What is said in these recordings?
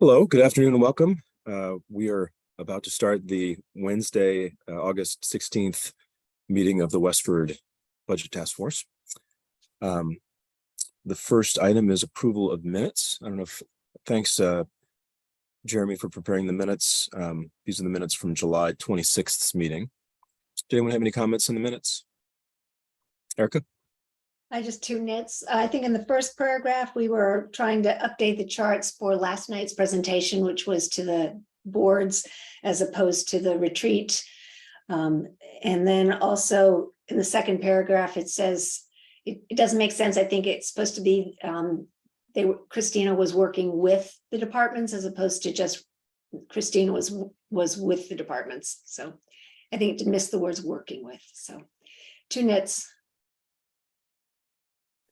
Hello, good afternoon and welcome. We are about to start the Wednesday, August 16th meeting of the Westford Budget Task Force. The first item is approval of minutes. I don't know if, thanks Jeremy for preparing the minutes. These are the minutes from July 26th meeting. Did anyone have any comments on the minutes? Erica? I just two nits. I think in the first paragraph, we were trying to update the charts for last night's presentation, which was to the boards as opposed to the retreat. And then also in the second paragraph, it says, it doesn't make sense. I think it's supposed to be, Christina was working with the departments as opposed to just Christina was with the departments. So I think it missed the words working with. So two nits.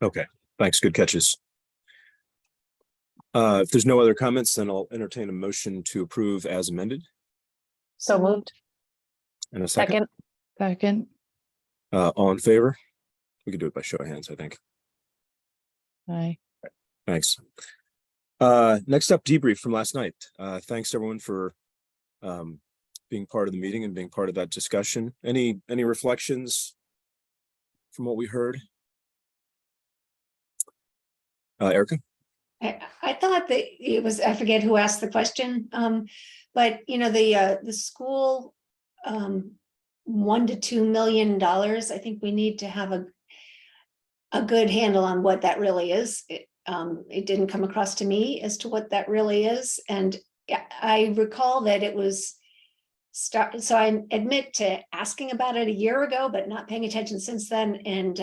Okay, thanks. Good catches. If there's no other comments, then I'll entertain a motion to approve as amended. So moved. And a second. Second. All in favor? We can do it by show of hands, I think. Aye. Thanks. Next up, debrief from last night. Thanks everyone for being part of the meeting and being part of that discussion. Any reflections from what we heard? Erica? I thought that it was, I forget who asked the question, but you know, the school, $1 to $2 million, I think we need to have a good handle on what that really is. It didn't come across to me as to what that really is. And I recall that it was so I admit to asking about it a year ago, but not paying attention since then. And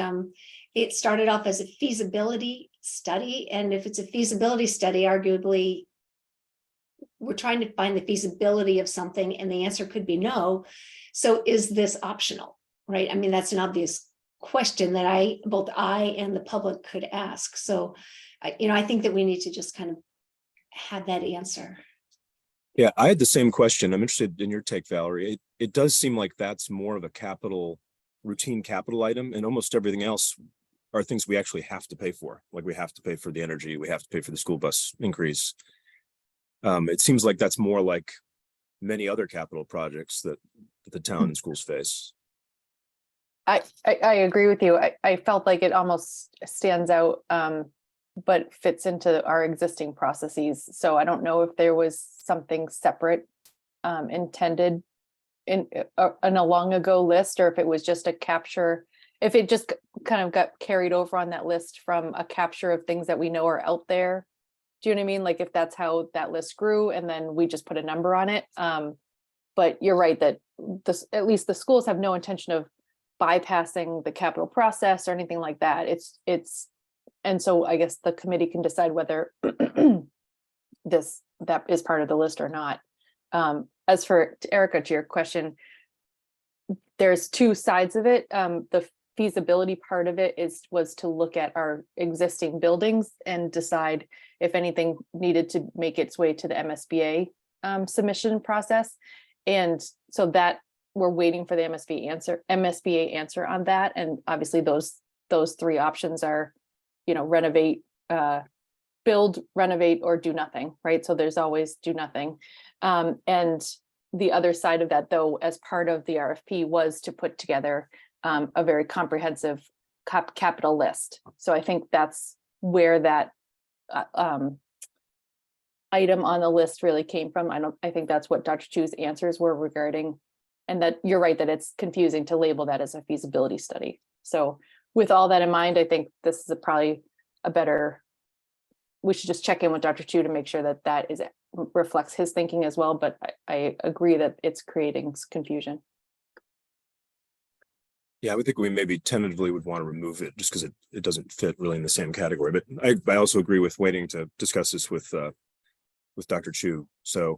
it started off as a feasibility study. And if it's a feasibility study, arguably, we're trying to find the feasibility of something and the answer could be no. So is this optional, right? I mean, that's an obvious question that both I and the public could ask. So, I think that we need to just kind of have that answer. Yeah, I had the same question. I'm interested in your take, Valerie. It does seem like that's more of a routine capital item, and almost everything else are things we actually have to pay for. Like we have to pay for the energy, we have to pay for the school bus increase. It seems like that's more like many other capital projects that the town and schools face. I agree with you. I felt like it almost stands out, but fits into our existing processes. So I don't know if there was something separate intended in a long ago list, or if it was just a capture, if it just kind of got carried over on that list from a capture of things that we know are out there. Do you know what I mean? Like if that's how that list grew and then we just put a number on it. But you're right that at least the schools have no intention of bypassing the capital process or anything like that. And so I guess the committee can decide whether that is part of the list or not. As for Erica, to your question, there's two sides of it. The feasibility part of it was to look at our existing buildings and decide if anything needed to make its way to the MSBA submission process. And so that we're waiting for the MSBA answer on that. And obviously those three options are, renovate, build, renovate, or do nothing, right? So there's always do nothing. And the other side of that, though, as part of the RFP was to put together a very comprehensive capital list. So I think that's where that item on the list really came from. I think that's what Dr. Chu's answers were regarding, and that you're right that it's confusing to label that as a feasibility study. So with all that in mind, I think this is probably we should just check in with Dr. Chu to make sure that reflects his thinking as well. But I agree that it's creating confusion. Yeah, I would think we maybe tentatively would want to remove it just because it doesn't fit really in the same category. But I also agree with waiting to discuss this with Dr. Chu. So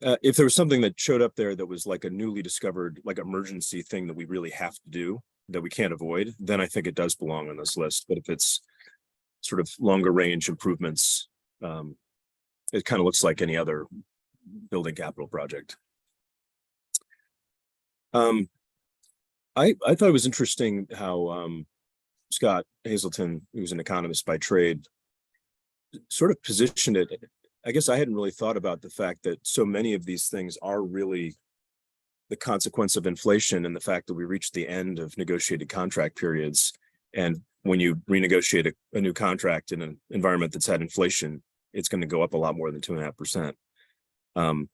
if there was something that showed up there that was like a newly discovered, like emergency thing that we really have to do that we can't avoid, then I think it does belong on this list. But if it's sort of longer range improvements, it kind of looks like any other building capital project. I thought it was interesting how Scott Hazelton, who's an economist by trade, sort of positioned it I guess I hadn't really thought about the fact that so many of these things are really the consequence of inflation and the fact that we reached the end of negotiated contract periods. And when you renegotiate a new contract in an environment that's had inflation, it's going to go up a lot more than 2.5%. I'm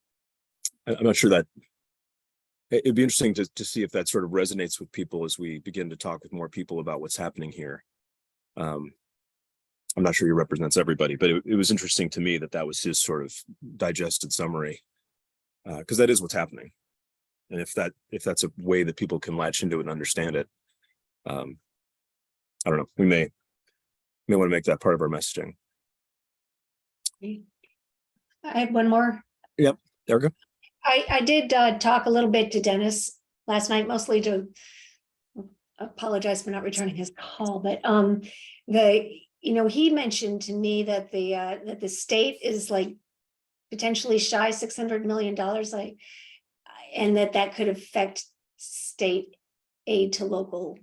not sure that it'd be interesting to see if that sort of resonates with people as we begin to talk with more people about what's happening here. I'm not sure he represents everybody, but it was interesting to me that that was his sort of digested summary, because that is what's happening. And if that's a way that people can latch into it and understand it, I don't know, we may want to make that part of our messaging. I have one more. Yep, Erica. I did talk a little bit to Dennis last night, mostly to apologize for not returning his call, but he mentioned to me that the state is like potentially shy $600 million, like, and that could affect state aid to local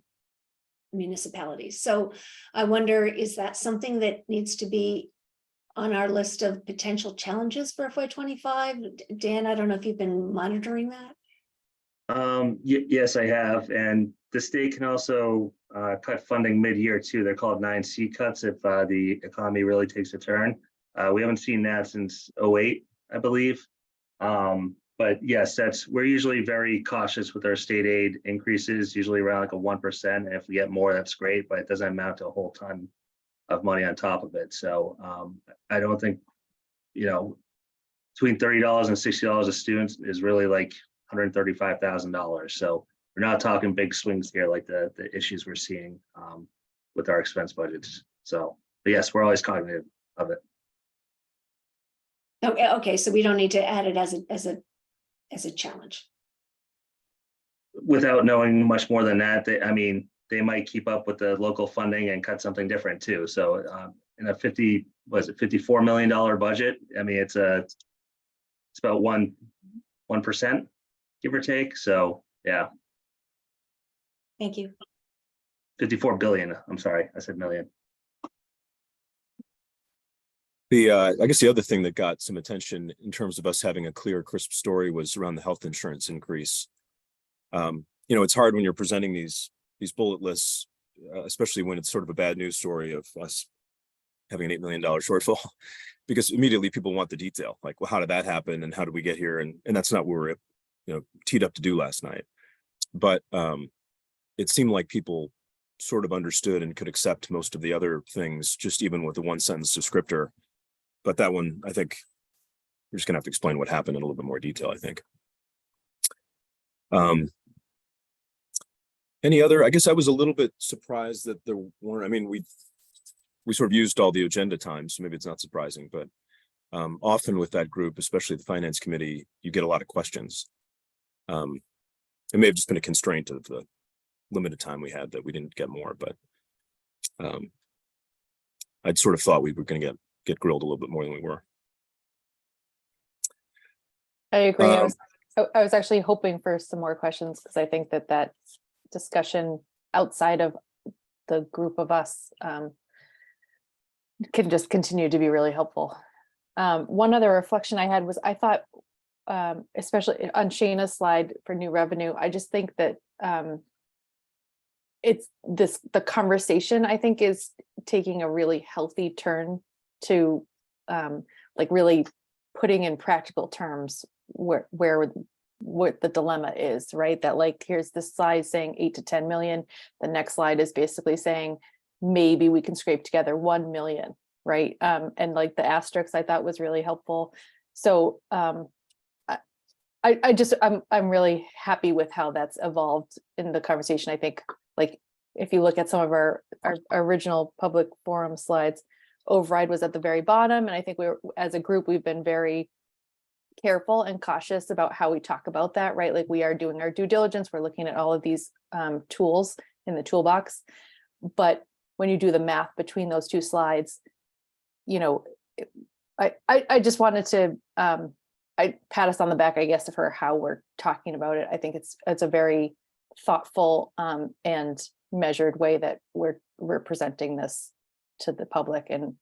municipalities. So I wonder, is that something that needs to be on our list of potential challenges for FY25? Dan, I don't know if you've been monitoring that. Yes, I have. And the state can also cut funding mid-year too. They're called 9C cuts if the economy really takes a turn. We haven't seen that since 2008, I believe. But yes, we're usually very cautious with our state aid increases, usually around like a 1%. And if we get more, that's great, but it doesn't amount to a whole ton of money on top of it. So I don't think, between $30 and $60 a student is really like $135,000. So we're not talking big swings here like the issues we're seeing with our expense budgets. So, but yes, we're always cognitive of it. Okay, so we don't need to add it as a challenge. Without knowing much more than that, they might keep up with the local funding and cut something different too. So in a $54 million budget, it's about 1%, give or take. So yeah. Thank you. 54 billion. I'm sorry, I said million. I guess the other thing that got some attention in terms of us having a clear, crisp story was around the health insurance increase. It's hard when you're presenting these bullet lists, especially when it's sort of a bad news story of us having an $8 million shortfall, because immediately people want the detail, like, well, how did that happen and how did we get here? And that's not what we were teed up to do last night. But it seemed like people sort of understood and could accept most of the other things, just even with a one sentence descriptor. But that one, I think we're just gonna have to explain what happened in a little bit more detail, I think. Any other, I guess I was a little bit surprised that there weren't, we sort of used all the agenda time, so maybe it's not surprising, but often with that group, especially the finance committee, you get a lot of questions. It may have just been a constraint of the limited time we had that we didn't get more, but I'd sort of thought we were going to get grilled a little bit more than we were. I agree. I was actually hoping for some more questions because I think that discussion outside of the group of us can just continue to be really helpful. One other reflection I had was I thought, especially on Shayna's slide for new revenue, I just think that the conversation I think is taking a really healthy turn to really putting in practical terms what the dilemma is, right? That here's this slide saying 8 to 10 million. The next slide is basically saying maybe we can scrape together 1 million, right? And the asterisk I thought was really helpful. So I'm really happy with how that's evolved in the conversation. I think if you look at some of our original public forum slides, override was at the very bottom. And I think as a group, we've been very careful and cautious about how we talk about that, right? We are doing our due diligence. We're looking at all of these tools in the toolbox. But when you do the math between those two slides, I just wanted to pat us on the back, I guess, for how we're talking about it. I think it's a very thoughtful and measured way that we're presenting this to the public, and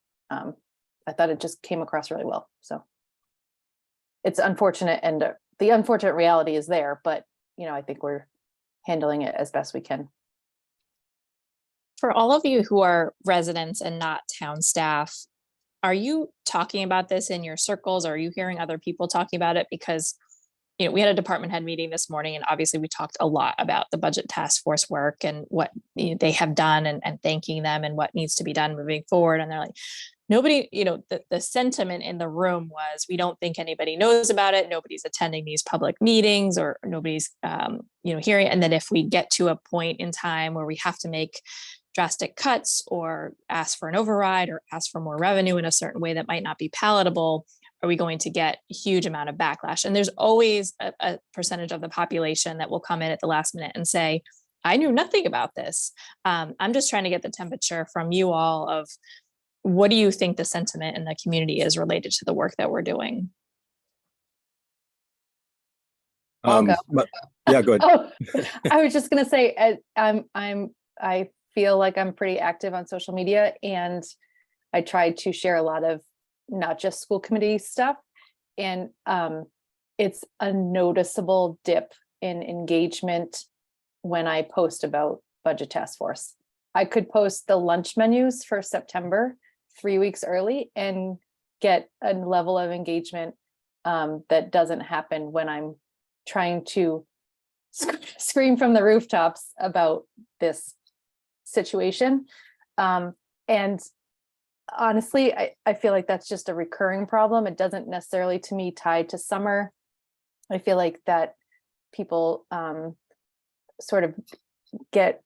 I thought it just came across really well. So it's unfortunate, and the unfortunate reality is there, but I think we're handling it as best we can. For all of you who are residents and not town staff, are you talking about this in your circles? Are you hearing other people talking about it? Because, we had a department head meeting this morning, and obviously we talked a lot about the budget task force work and what they have done, and thanking them and what needs to be done moving forward. And they're like, nobody, the sentiment in the room was, we don't think anybody knows about it. Nobody's attending these public meetings, or nobody's, hearing. And then if we get to a point in time where we have to make drastic cuts or ask for an override or ask for more revenue in a certain way that might not be palatable, are we going to get a huge amount of backlash? And there's always a percentage of the population that will come in at the last minute and say, I knew nothing about this. I'm just trying to get the temperature from you all of, what do you think the sentiment in the community is related to the work that we're doing? I'll go. Yeah, go ahead. Oh, I was just going to say, I feel like I'm pretty active on social media, and I try to share a lot of not just school committee stuff. And it's a noticeable dip in engagement when I post about budget task force. I could post the lunch menus for September 3 weeks early and get a level of engagement that doesn't happen when I'm trying to scream from the rooftops about this situation. And honestly, I feel like that's just a recurring problem. It doesn't necessarily, to me, tied to summer. I feel like that people sort of get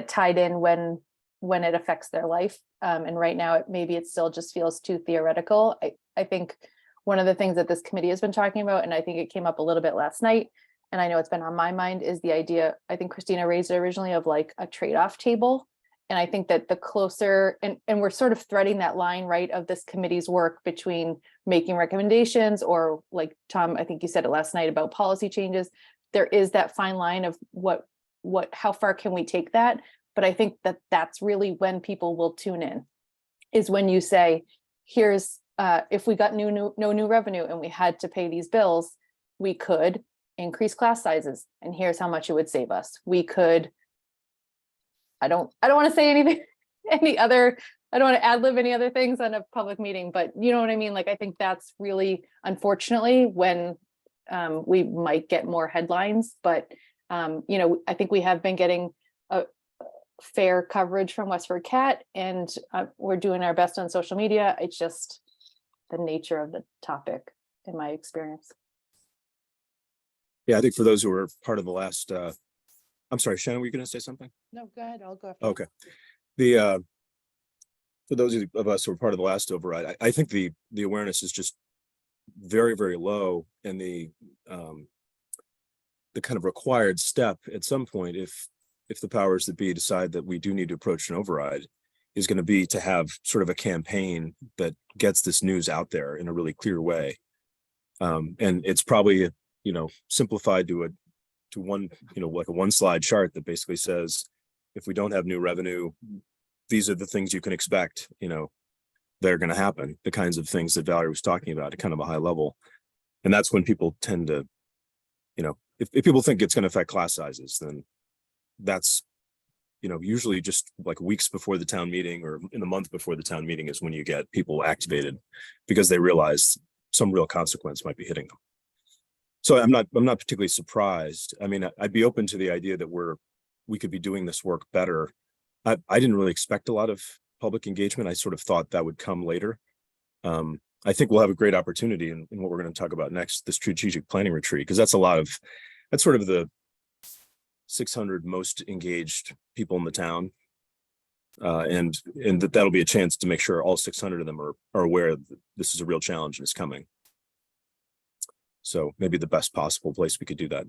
tied in when it affects their life. And right now, maybe it still just feels too theoretical. I think one of the things that this committee has been talking about, and I think it came up a little bit last night, and I know it's been on my mind, is the idea, I think Christina raised it originally, of like a trade-off table. And I think that the closer, and we're sort of threading that line, right, of this committee's work between making recommendations, or like Tom, I think you said it last night about policy changes. There is that fine line of how far can we take that? But I think that that's really when people will tune in, is when you say, here's, if we got no new revenue and we had to pay these bills, we could increase class sizes, and here's how much it would save us. We could, I don't want to say anything, I don't want to ad-lib any other things on a public meeting, but you know what I mean? Like, I think that's really, unfortunately, when we might get more headlines, but I think we have been getting a fair coverage from WestfordCAT, and we're doing our best on social media. It's just the nature of the topic, in my experience. Yeah, I think for those who were part of the last, I'm sorry, Shannon, were you going to say something? No, go ahead. I'll go after. Okay. For those of us who were part of the last override, I think the awareness is just very, very low, and the kind of required step at some point, if the powers that be decide that we do need to approach an override, is going to be to have sort of a campaign that gets this news out there in a really clear way. And it's probably, simplified to one, like a one slide chart that basically says, if we don't have new revenue, these are the things you can expect, they're going to happen, the kinds of things that Valerie was talking about at kind of a high level. And that's when people tend to, if people think it's going to affect class sizes, then that's, usually just like weeks before the town meeting, or in the month before the town meeting, is when you get people activated because they realize some real consequence might be hitting them. So I'm not particularly surprised. I mean, I'd be open to the idea that we could be doing this work better. I didn't really expect a lot of public engagement. I sort of thought that would come later. I think we'll have a great opportunity in what we're going to talk about next, the strategic planning retreat, because that's sort of the 600 most engaged people in the town. And that'll be a chance to make sure all 600 of them are aware that this is a real challenge and it's coming. So maybe the best possible place we could do that.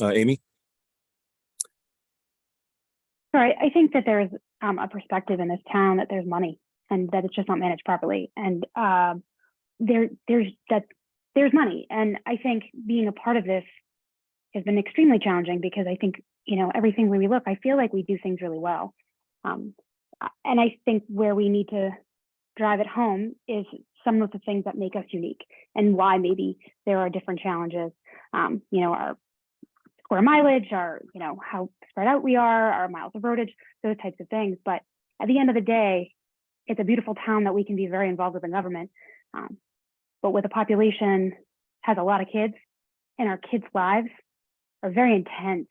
Amy? Sorry, I think that there's a perspective in this town that there's money and that it's just not managed properly. And there's money. And I think being a part of this has been extremely challenging, because I think, everything where we look, I feel like we do things really well. And I think where we need to drive it home is some of the things that make us unique and why maybe there are different challenges. You know, our square mileage, our, you know, how spread out we are, our miles of roadage, those types of things. But at the end of the day, it's a beautiful town that we can be very involved with in government. But with a population has a lot of kids, and our kids' lives are very intense.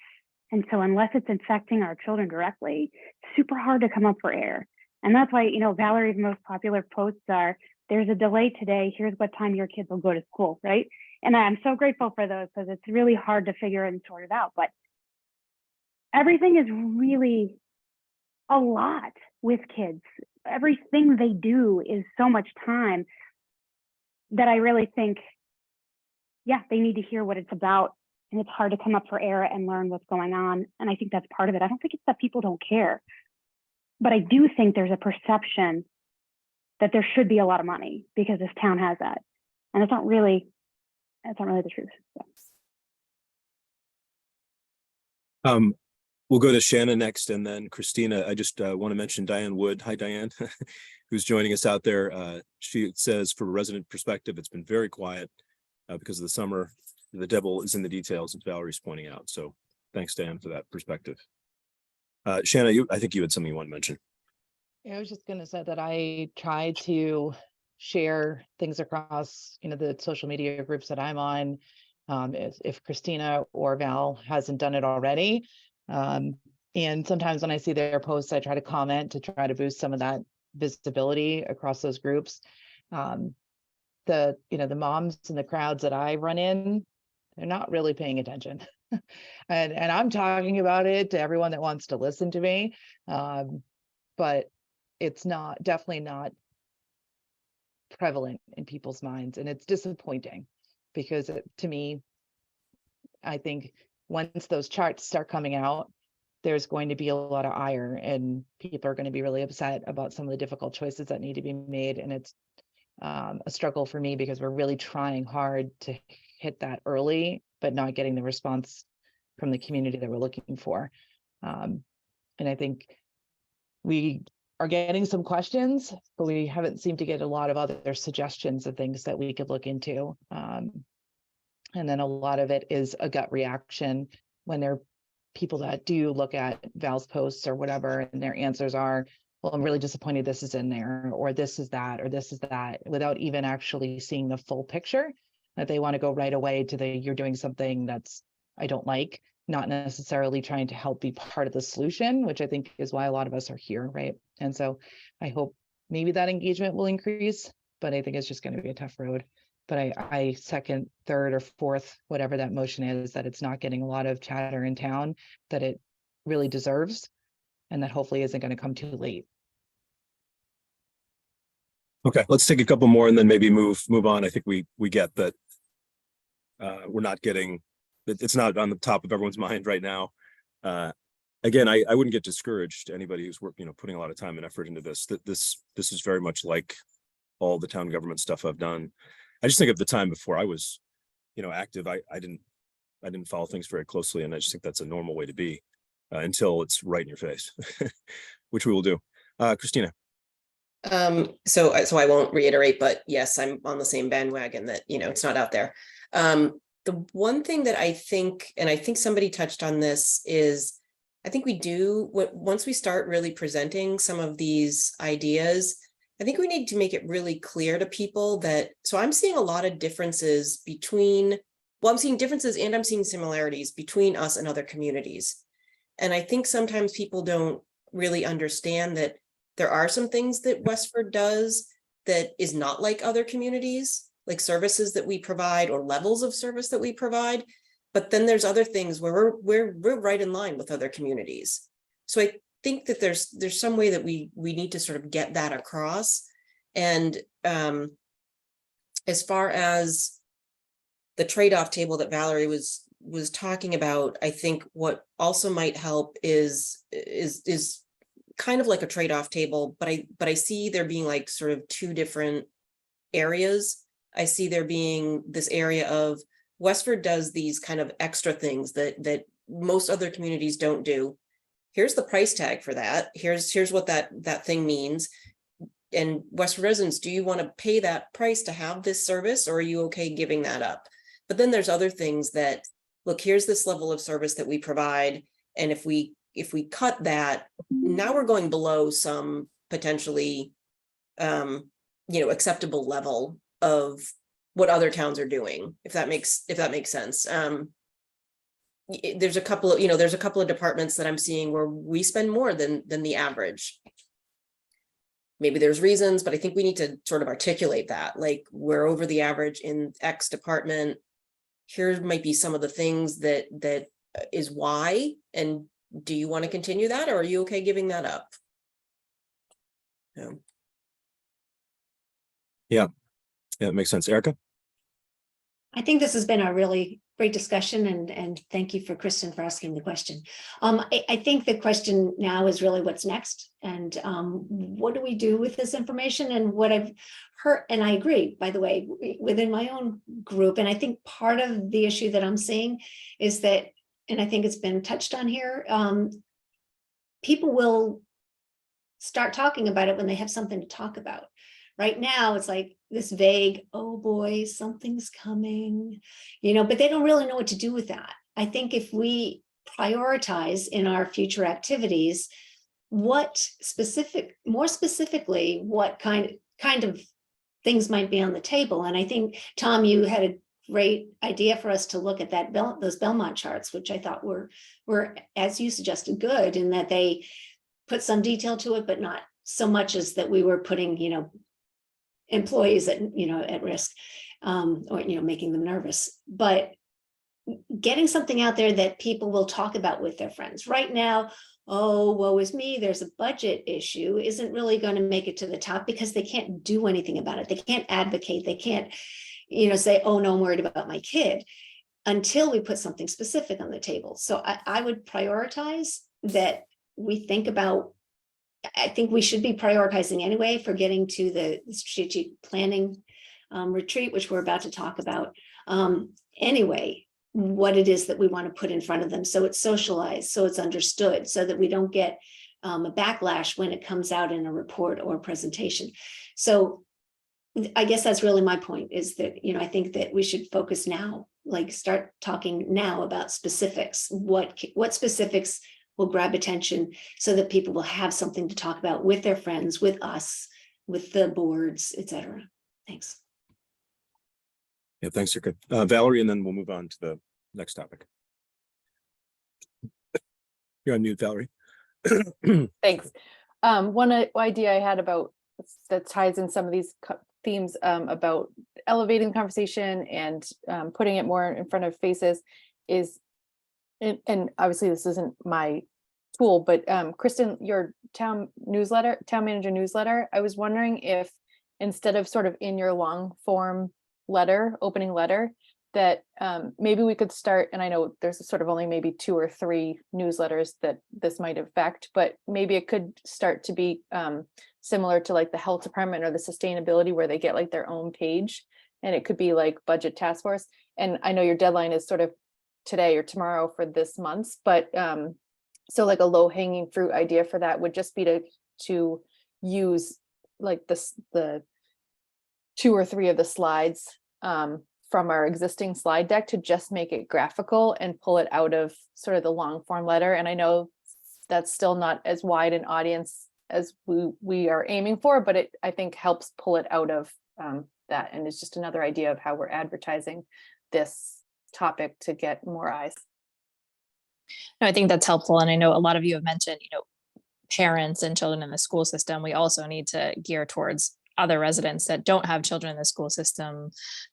And so unless it's affecting our children directly, it's super hard to come up for air. And that's why, you know, Valerie's most popular posts are, there's a delay today, here's what time your kids will go to school, right? And I'm so grateful for those because it's really hard to figure and sort it out. But everything is really a lot with kids. Everything they do is so much time that I really think, yeah, they need to hear what it's about. And it's hard to come up for air and learn what's going on. And I think that's part of it. I don't think it's that people don't care, but I do think there's a perception that there should be a lot of money because this town has that. And it's not really the truth. So. We'll go to Shanna next, and then Christina. I just want to mention Diane Wood. Hi, Diane, who's joining us out there. She says, from a resident perspective, it's been very quiet because of the summer. The devil is in the details, as Valerie's pointing out. So thanks, Dan, for that perspective. Shanna, I think you had something you want to mention. Yeah, I was just going to say that I try to share things across, you know, the social media groups that I'm on. If Christina or Val hasn't done it already. And sometimes when I see their posts, I try to comment to try to boost some of that visibility across those groups. The moms and the crowds that I run in, they're not really paying attention. and I'm talking about it to everyone that wants to listen to me. But it's definitely not prevalent in people's minds. And it's disappointing because to me, I think once those charts start coming out, there's going to be a lot of ire and people are going to be really upset about some of the difficult choices that need to be made. And it's a struggle for me because we're really trying hard to hit that early, but not getting the response from the community that we're looking for. And I think we are getting some questions, but we haven't seemed to get a lot of other suggestions of things that we could look into. And then a lot of it is a gut reaction when there are people that do look at Val's posts or whatever, and their answers are, well, I'm really disappointed this is in there, or this is that, or this is that, without even actually seeing the full picture, that they want to go right away to you're doing something that's I don't like, not necessarily trying to help be part of the solution, which I think is why a lot of us are here, right? And so I hope maybe that engagement will increase, but I think it's just going to be a tough road. But I second, third, or fourth, whatever that motion is, that it's not getting a lot of chatter in town that it really deserves, and that hopefully isn't going to come too late. Okay, let's take a couple more and then maybe move on. I think we get that we're not getting, it's not on the top of everyone's mind right now. Again, I wouldn't get discouraged. Anybody who's putting a lot of time and effort into this, this is very much like all the town government stuff I've done. I just think of the time before I was, active. I didn't follow things very closely, and I just think that's a normal way to be until it's right in your face, which we will do. Christina. So I won't reiterate, but yes, I'm on the same bandwagon that, it's not out there. The one thing that I think, and I think somebody touched on this, is I think once we start really presenting some of these ideas, I think we need to make it really clear to people that, so I'm seeing a lot of differences I'm seeing differences and I'm seeing similarities between us and other communities. And I think sometimes people don't really understand that there are some things that Westford does that is not like other communities, like services that we provide or levels of service that we provide. But then there's other things where we're right in line with other communities. So I think that there's some way that we need to sort of get that across. And as far as the trade-off table that Valerie was talking about, I think what also might help is kind of like a trade-off table, but I see there being like sort of two different areas. I see there being this area of Westford does these kind of extra things that most other communities don't do. Here's the price tag for that. Here's what that thing means. and Westford residents, do you want to pay that price to have this service, or are you okay giving that up? But then there's other things that, look, here's this level of service that we provide. And if we cut that, now we're going below some potentially, acceptable level of what other towns are doing, if that makes sense. There's a couple of departments that I'm seeing where we spend more than the average. Maybe there's reasons, but I think we need to sort of articulate that, like, we're over the average in X department. Here might be some of the things that is why, and do you want to continue that, or are you okay giving that up? Yeah, it makes sense. Erica? I think this has been a really great discussion, and thank you for Kristen for asking the question. I think the question now is really what's next, and what do we do with this information? And what I've heard, and I agree, by the way, within my own group, and I think part of the issue that I'm seeing is that, and I think it's been touched on here, people will start talking about it when they have something to talk about. Right now, it's like this vague, oh boy, something's coming, but they don't really know what to do with that. I think if we prioritize in our future activities, more specifically, what kind of things might be on the table. And I think, Tom, you had a great idea for us to look at those Belmont charts, which I thought were, as you suggested, good, in that they put some detail to it, but not so much as that we were putting, employees at risk, or making them nervous. But getting something out there that people will talk about with their friends. Right now, oh, woe is me, there's a budget issue, isn't really going to make it to the top because they can't do anything about it. They can't advocate. They can't, say, oh no, I'm worried about my kid, until we put something specific on the table. So I would prioritize that we think about, I think we should be prioritizing anyway for getting to the strategic planning retreat, which we're about to talk about. Anyway, what it is that we want to put in front of them, so it's socialized, so it's understood, so that we don't get a backlash when it comes out in a report or a presentation. So I guess that's really my point, is that, I think that we should focus now, like start talking now about specifics. What specifics will grab attention so that people will have something to talk about with their friends, with us, with the boards, etc. Thanks. Yeah, thanks, Erica. Valerie, and then we'll move on to the next topic. You're on mute, Valerie. Thanks. One idea I had about that ties in some of these themes about elevating the conversation and putting it more in front of faces is, and obviously this isn't my tool, but Kristen, your town manager newsletter, I was wondering if instead of sort of in your long form opening letter, that maybe we could start, and I know there's sort of only maybe 2 or 3 newsletters that this might affect, but maybe it could start to be similar to like the health department or the sustainability, where they get like their own page, and it could be like budget task force. And I know your deadline is sort of today or tomorrow for this month, but so like a low hanging fruit idea for that would just be to use like the 2 or 3 of the slides from our existing slide deck to just make it graphical and pull it out of sort of the long form letter. And I know that's still not as wide an audience as we are aiming for, but I think helps pull it out of that. And it's just another idea of how we're advertising this topic to get more eyes. No, I think that's helpful. And I know a lot of you have mentioned, parents and children in the school system. We also need to gear towards other residents that don't have children in the school system,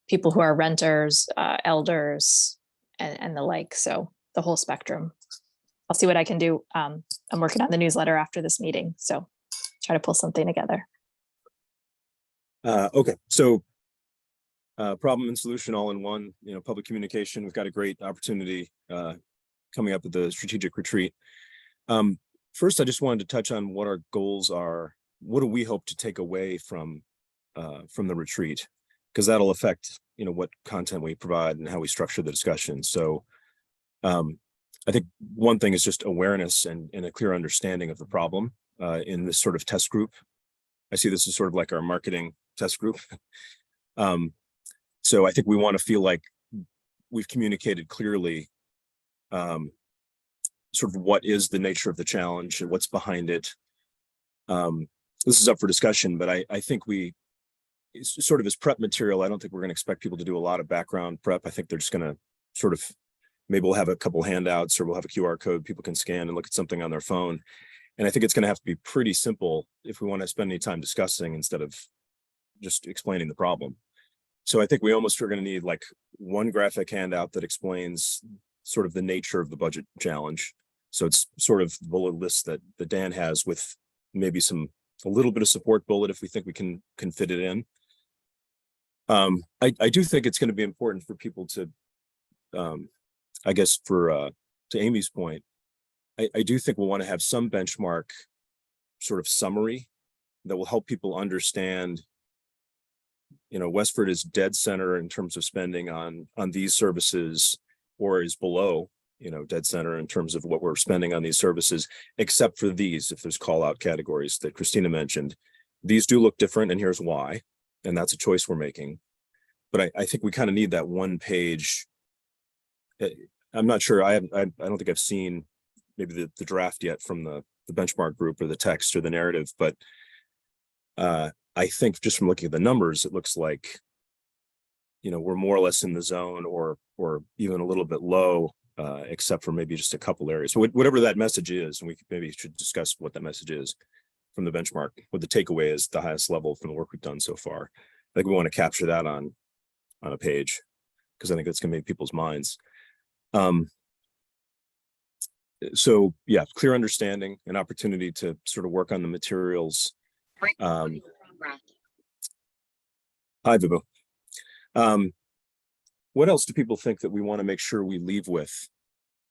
people who are renters, elders, and the like. So the whole spectrum. I'll see what I can do. I'm working on the newsletter after this meeting, so try to pull something together. Okay, so problem and solution all in one. Public communication. We've got a great opportunity coming up at the strategic retreat. First, I just wanted to touch on what our goals are. What do we hope to take away from the retreat? Because that'll affect what content we provide and how we structure the discussion. So I think one thing is just awareness and a clear understanding of the problem in this sort of test group. I see this as sort of like our marketing test group. So I think we want to feel like we've communicated clearly sort of what is the nature of the challenge and what's behind it. This is up for discussion, but I think it's sort of as prep material. I don't think we're going to expect people to do a lot of background prep. I think they're just going to sort of, maybe we'll have a couple handouts or we'll have a QR code people can scan and look at something on their phone. And I think it's going to have to be pretty simple if we want to spend any time discussing instead of just explaining the problem. So I think we almost are going to need like one graphic handout that explains sort of the nature of the budget challenge. So it's sort of the bullet list that Dan has with maybe a little bit of support bullet if we think we can fit it in. I do think it's going to be important for people to, I guess to Amy's point, I do think we'll want to have some benchmark sort of summary that will help people understand, Westford is dead center in terms of spending on these services, or is below, dead center in terms of what we're spending on these services, except for these, if there's call out categories that Christina mentioned. These do look different and here's why. And that's a choice we're making. But I think we kind of need that one page. I'm not sure. I don't think I've seen maybe the draft yet from the benchmark group or the text or the narrative, but I think just from looking at the numbers, it looks like, we're more or less in the zone or even a little bit low, except for maybe just a couple areas. So whatever that message is, and we maybe should discuss what that message is from the benchmark, what the takeaway is, the highest level from the work we've done so far. I think we want to capture that on a page, because I think that's going to make people's minds. So yeah, clear understanding, an opportunity to sort of work on the materials. Hi, Vibu. What else do people think that we want to make sure we leave with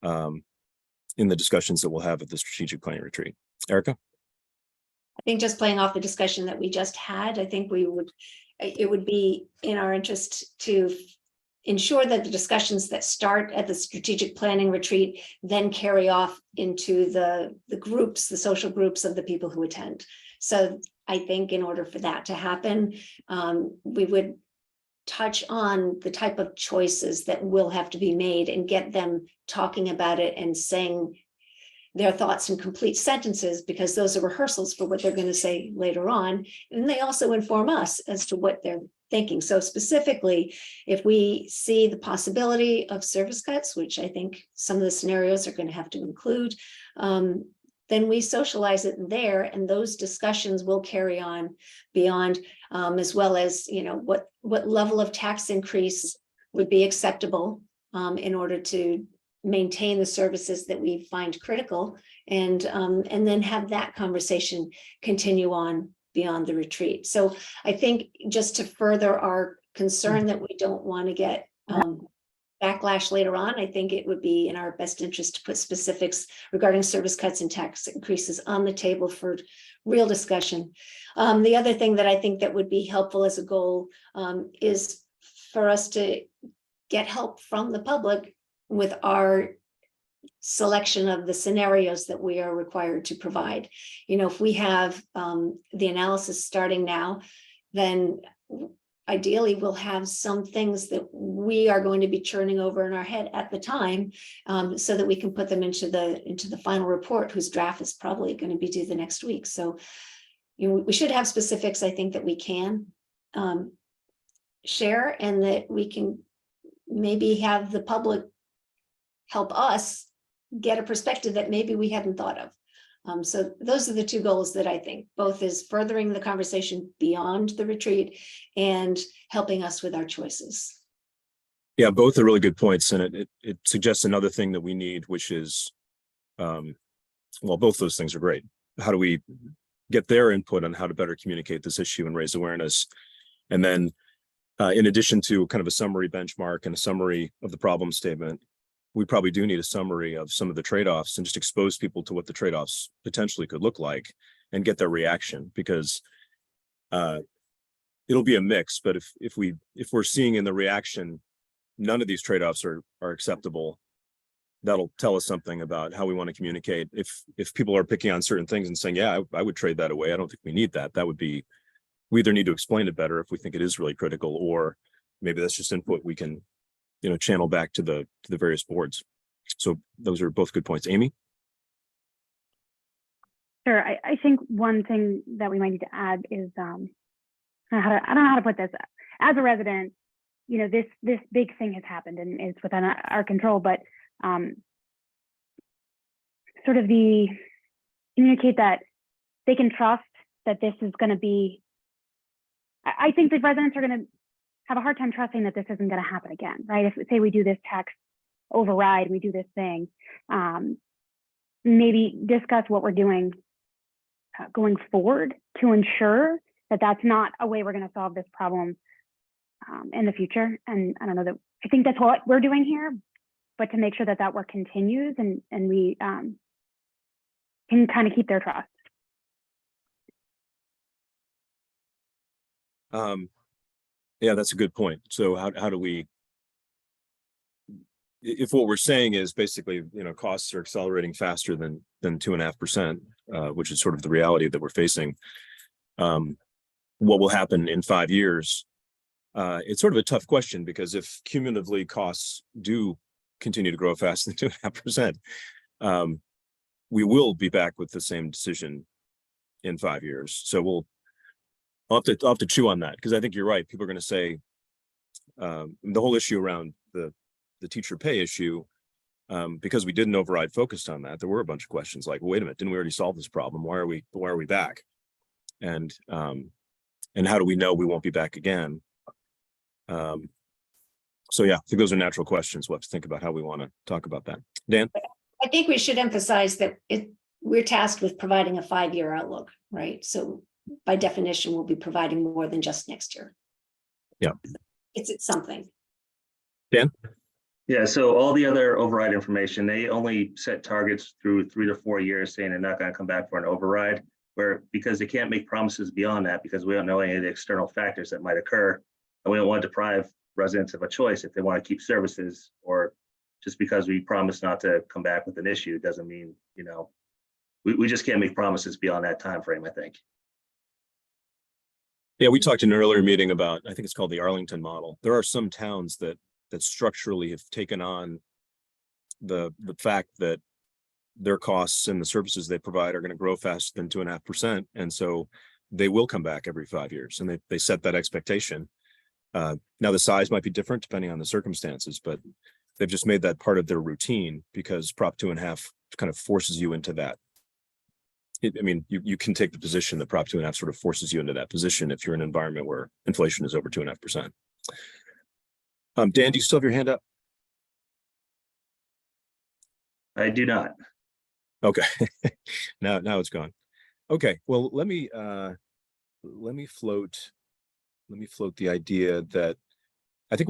in the discussions that we'll have at the strategic planning retreat? Erica? I think just playing off the discussion that we just had, I think it would be in our interest to ensure that the discussions that start at the strategic planning retreat then carry off into the groups, the social groups of the people who attend. So I think in order for that to happen, we would touch on the type of choices that will have to be made and get them talking about it and saying their thoughts in complete sentences, because those are rehearsals for what they're going to say later on. And they also inform us as to what they're thinking. So specifically, if we see the possibility of service cuts, which I think some of the scenarios are going to have to include, then we socialize it there, and those discussions will carry on beyond, as well as, what level of tax increase would be acceptable in order to maintain the services that we find critical, and then have that conversation continue on beyond the retreat. So I think just to further our concern that we don't want to get backlash later on, I think it would be in our best interest to put specifics regarding service cuts and tax increases on the table for real discussion. The other thing that I think that would be helpful as a goal is for us to get help from the public with our selection of the scenarios that we are required to provide. If we have the analysis starting now, then ideally we'll have some things that we are going to be churning over in our head at the time, so that we can put them into the final report, whose draft is probably going to be due the next week. So we should have specifics, I think, that we can share, and that we can maybe have the public help us get a perspective that maybe we hadn't thought of. So those are the two goals that I think, both is furthering the conversation beyond the retreat and helping us with our choices. Yeah, both are really good points. And it suggests another thing that we need, which is, well, both those things are great. How do we get their input on how to better communicate this issue and raise awareness? And then in addition to kind of a summary benchmark and a summary of the problem statement, we probably do need a summary of some of the trade-offs and just expose people to what the trade-offs potentially could look like and get their reaction, because it'll be a mix. But if we're seeing in the reaction, none of these trade-offs are acceptable, that'll tell us something about how we want to communicate. If people are picking on certain things and saying, yeah, I would trade that away, I don't think we need that. That would be, we either need to explain it better if we think it is really critical, or maybe that's just input we can, channel back to the various boards. So those are both good points. Amy? Sure. I think one thing that we might need to add is I don't know how to put this. As a resident, this big thing has happened and it's within our control, but sort of communicate that they can trust that this is going to be. I think the residents are going to have a hard time trusting that this isn't going to happen again, right? If say we do this tax override, we do this thing, maybe discuss what we're doing going forward to ensure that that's not a way we're going to solve this problem in the future. And I don't know that I think that's what we're doing here, but to make sure that that work continues and we can kind of keep their trust. Yeah, that's a good point. So how do we, if what we're saying is basically, costs are accelerating faster than 2.5%, which is sort of the reality that we're facing, what will happen in 5 years? It's sort of a tough question, because if cumulatively costs do continue to grow faster than 2.5%, we will be back with the same decision in 5 years. So I'll have to chew on that, because I think you're right. People are going to say the whole issue around the teacher pay issue, because we didn't override focused on that. There were a bunch of questions like, well, wait a minute, didn't we already solve this problem? Why are we back? And how do we know we won't be back again? So yeah, I think those are natural questions. We'll have to think about how we want to talk about that. Dan? I think we should emphasize that we're tasked with providing a 5-year outlook, right? So by definition, we'll be providing more than just next year. Yeah. It's something. Dan? Yeah, so all the other override information, they only set targets through 3 to 4 years, saying they're not going to come back for an override, because they can't make promises beyond that, because we don't know any of the external factors that might occur. And we don't want to deprive residents of a choice if they want to keep services, or just because we promise not to come back with an issue doesn't mean, we just can't make promises beyond that time frame, I think. Yeah, we talked in an earlier meeting about, I think it's called the Arlington model. There are some towns that structurally have taken on the fact that their costs and the services they provide are going to grow faster than 2.5%. And so they will come back every 5 years, and they set that expectation. Now the size might be different depending on the circumstances, but they've just made that part of their routine, because Prop 2.5 kind of forces you into that. You can take the position that Prop 2.5 sort of forces you into that position if you're in an environment where inflation is over 2.5%. Dan, do you still have your hand up? I do not. Okay. now it's gone. Okay. Well, let me float the idea that I think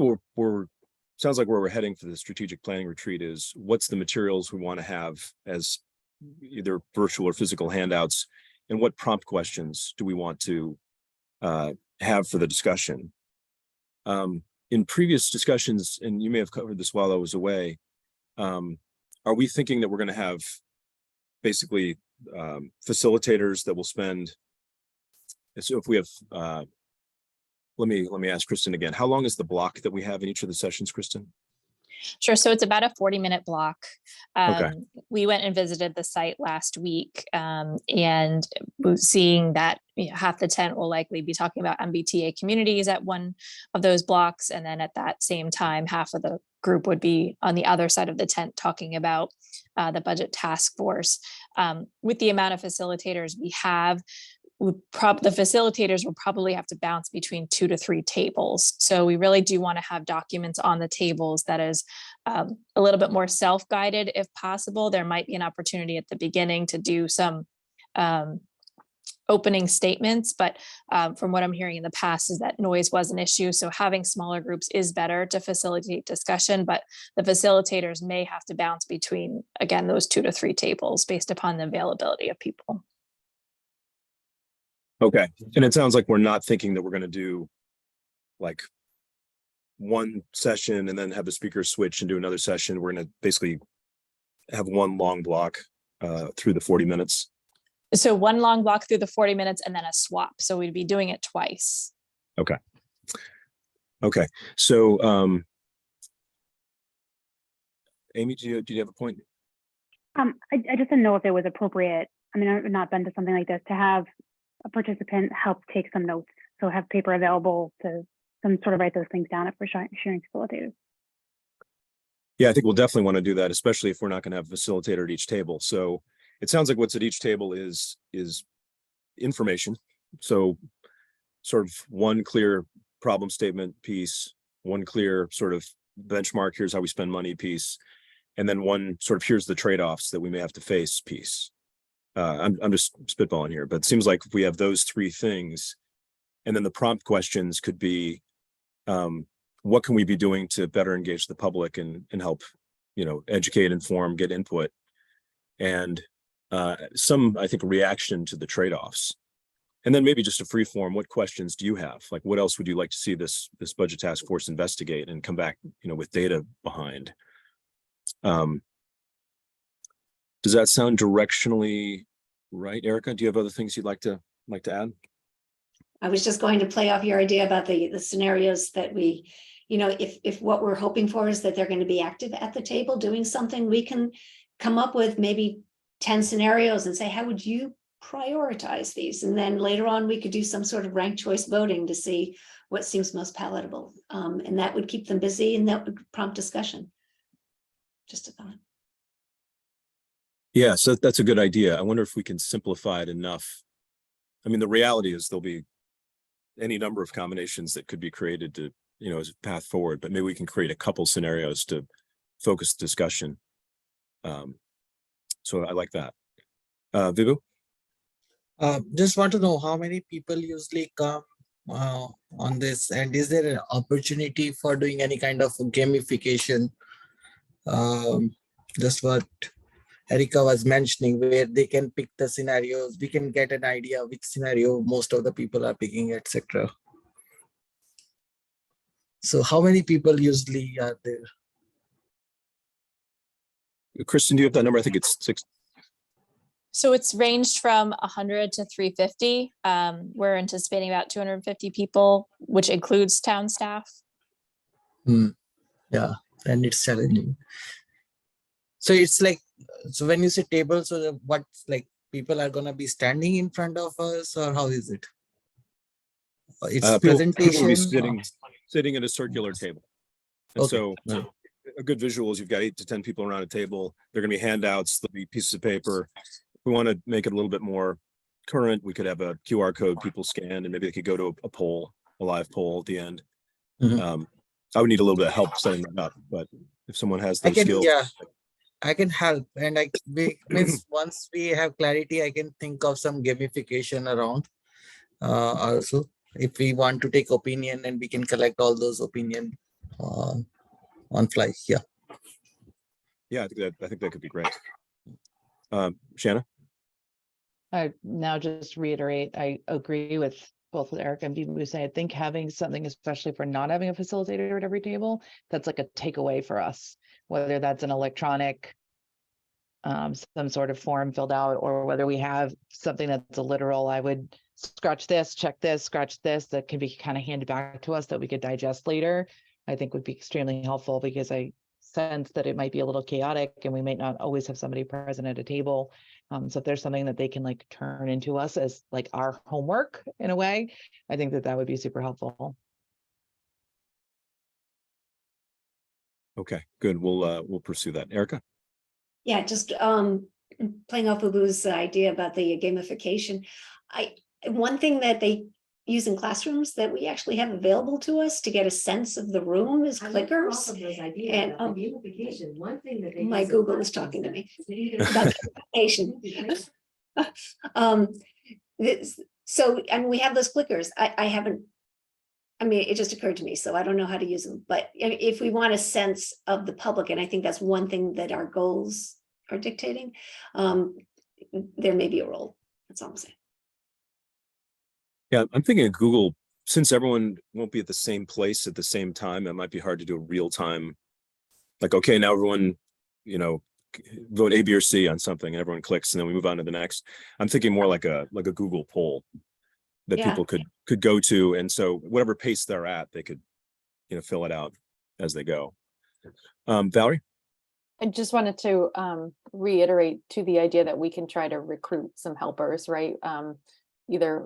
sounds like where we're heading for the strategic planning retreat is, what's the materials we want to have as either virtual or physical handouts, and what prompt questions do we want to have for the discussion? In previous discussions, and you may have covered this while I was away, are we thinking that we're going to have basically facilitators that will spend, so if we have, let me ask Kristen again, how long is the block that we have in each of the sessions, Kristen? Sure. So it's about a 40-minute block. Okay. We went and visited the site last week, and seeing that half the tent will likely be talking about MBTA communities at one of those blocks. And then at that same time, half of the group would be on the other side of the tent talking about the budget task force. With the amount of facilitators we have, the facilitators will probably have to bounce between 2 to 3 tables. So we really do want to have documents on the tables that is a little bit more self-guided if possible. There might be an opportunity at the beginning to do some opening statements, but from what I'm hearing in the past is that noise was an issue. So having smaller groups is better to facilitate discussion, but the facilitators may have to bounce between, again, those 2 to 3 tables based upon the availability of people. Okay. And it sounds like we're not thinking that we're going to do like one session and then have the speakers switch and do another session. We're going to basically have one long block through the 40 minutes. So one long block through the 40 minutes and then a swap. So we'd be doing it twice. Okay. Okay. So Amy, do you have a point? I just didn't know if it was appropriate. I mean, I've not been to something like this, to have a participant help take some notes. So have paper available to some sort of write those things down if we're sharing facilitators. Yeah, I think we'll definitely want to do that, especially if we're not going to have a facilitator at each table. So it sounds like what's at each table is information. So sort of one clear problem statement piece, one clear sort of benchmark, here's how we spend money piece, and then one sort of here's the trade-offs that we may have to face piece. I'm just spitballing here, but it seems like if we have those three things, and then the prompt questions could be, what can we be doing to better engage the public and help, educate, inform, get input, and some, I think, reaction to the trade-offs. And then maybe just a free form, what questions do you have? Like, what else would you like to see this budget task force investigate and come back, with data behind? Does that sound directionally right, Erica? Do you have other things you'd like to add? I was just going to play off your idea about the scenarios that we, if what we're hoping for is that they're going to be active at the table doing something, we can come up with maybe 10 scenarios and say, how would you prioritize these? And then later on, we could do some sort of ranked choice voting to see what seems most palatable. And that would keep them busy and that would prompt discussion. Just a thought. Yeah, so that's a good idea. I wonder if we can simplify it enough. I mean, the reality is there'll be any number of combinations that could be created to, as a path forward, but maybe we can create a couple scenarios to focus discussion. So I like that. Vibhu? Just want to know how many people usually come on this, and is there an opportunity for doing any kind of gamification? Just what Erica was mentioning, where they can pick the scenarios, we can get an idea which scenario most of the people are picking, etc. So how many people usually are there? Kristen, do you have that number? I think it's 6. So it's ranged from 100 to 350. We're anticipating about 250 people, which includes town staff. Yeah, and it's challenging. So it's like, so when you say table, so what's like, people are gonna be standing in front of us, or how is it? It's People will presentation. be sitting at a circular table. And Okay. so a good visual is you've got 8 to 10 people around a table. They're gonna be handouts, there'll be pieces of paper. If we want to make it a little bit more current, we could have a QR code people scan, and maybe they could go to a live poll at the end. Mhm. I would need a little bit of help setting that up, but if someone has those skills. Yeah, I can help, and means once we have clarity, I can think of some gamification around. Also, if we want to take opinion, and we can collect all those opinion on fly. Yeah. Yeah, I think that could be great. Shanna? I now just reiterate, I agree with both with Eric and Vibhu say, I think having something, especially for not having a facilitator at every table, that's like a takeaway for us, whether that's an electronic, some sort of form filled out, or whether we have something that's a literal, I would scratch this, check this, scratch this, that can be kind of handed back to us that we could digest later, I think would be extremely helpful, because I sense that it might be a little chaotic and we might not always have somebody present at a table. So if there's something that they can like turn into us as like our homework in a way, I think that would be super helpful. Okay, good. We'll pursue that. Erica? Yeah, just playing off Ubu's idea about the gamification. One thing that they use in classrooms that we actually have available to us to get a sense of the room is clickers. And my Google is talking to me about gamification. So, and we have those clickers. I mean, it just occurred to me, so I don't know how to use them. But if we want a sense of the public, and I think that's one thing that our goals are dictating, there may be a role. That's all I'm saying. Yeah, I'm thinking of Google, since everyone won't be at the same place at the same time, it might be hard to do a real time. Like, okay, now everyone, vote A, B, or C on something, and everyone clicks, and then we move on to the next. I'm thinking more like a Google poll that Yeah. people could go to, and so whatever pace they're at, they could, fill it out as they go. Valerie? I just wanted to reiterate to the idea that we can try to recruit some helpers, right? Either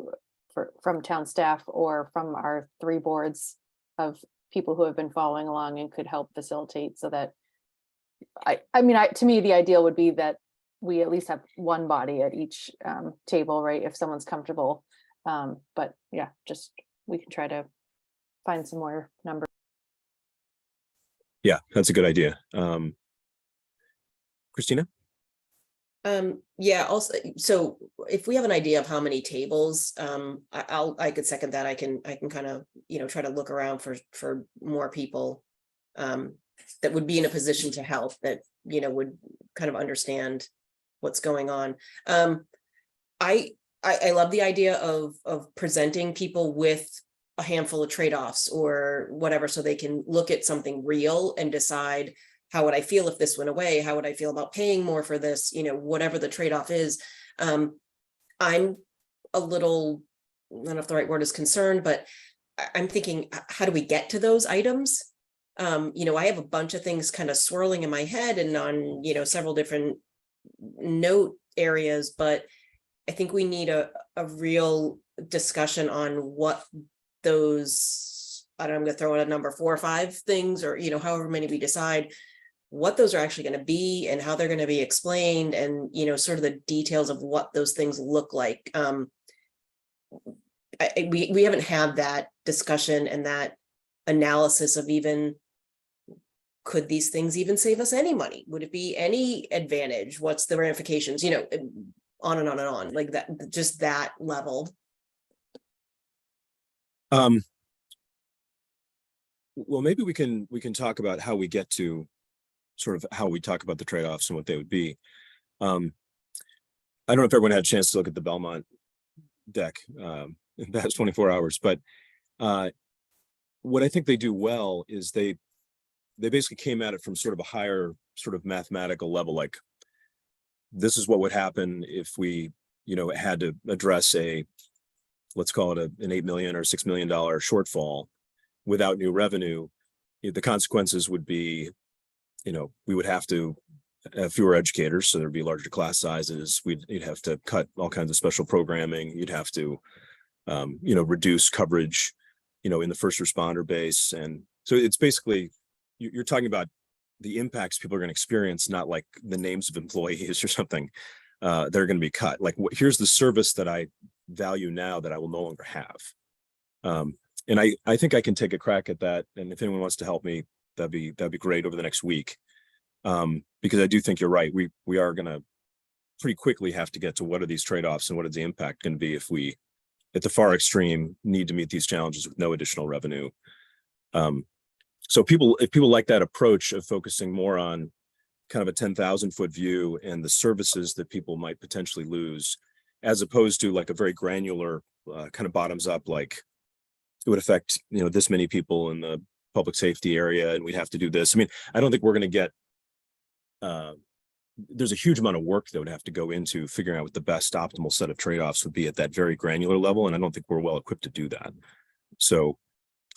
from town staff or from our 3 boards of people who have been following along and could help facilitate, so that to me, the ideal would be that we at least have one body at each table, right? If someone's comfortable. But yeah, just we can try to find some more numbers. Yeah, that's a good idea. Christina? Yeah, also, so if we have an idea of how many tables, I could second that. I can kind of, try to look around for more people that would be in a position to help, that, would kind of understand what's going on. I love the idea of presenting people with a handful of trade-offs or whatever, so they can look at something real and decide, how would I feel if this went away? How would I feel about paying more for this? Whatever the trade-off is. I'm a little, I don't know if the right word is concerned, but I'm thinking, how do we get to those items? I have a bunch of things kind of swirling in my head and on, several different note areas, but I think we need a real discussion on what those, I'm going to throw in a number, 4 or 5 things, or, however many we decide, what those are actually going to be and how they're going to be explained, and, sort of the details of what those things look like. We haven't had that discussion and that analysis of even, could these things even save us any money? Would it be any advantage? What's the ramifications? On and on and on, like that, just that level. Well, maybe we can talk about how we get to sort of how we talk about the trade-offs and what they would be. I don't know if everyone had a chance to look at the Belmont deck in the past 24 hours, but what I think they do well is they basically came at it from sort of a higher sort of mathematical level, like this is what would happen if we, had to address let's call it an $8 million or $6 million shortfall without new revenue. The consequences would be, we would have to have fewer educators, so there'd be larger class sizes. You'd have to cut all kinds of special programming. You'd have to, reduce coverage, in the first responder base. And so it's basically, you're talking about the impacts people are going to experience, not like the names of employees or something that are going to be cut. Like, here's the service that I value now that I will no longer have. And I think I can take a crack at that. And if anyone wants to help me, that'd be great over the next week. Because I do think you're right. We are going to pretty quickly have to get to what are these trade-offs and what is the impact going to be if we, at the far extreme, need to meet these challenges with no additional revenue. So if people like that approach of focusing more on kind of a 10,000-foot view and the services that people might potentially lose, as opposed to like a very granular kind of bottoms up, like it would affect, this many people in the public safety area and we'd have to do this. I mean, I don't think we're going to get, there's a huge amount of work that would have to go into figuring out what the best optimal set of trade-offs would be at that very granular level. And I don't think we're well equipped to do that. So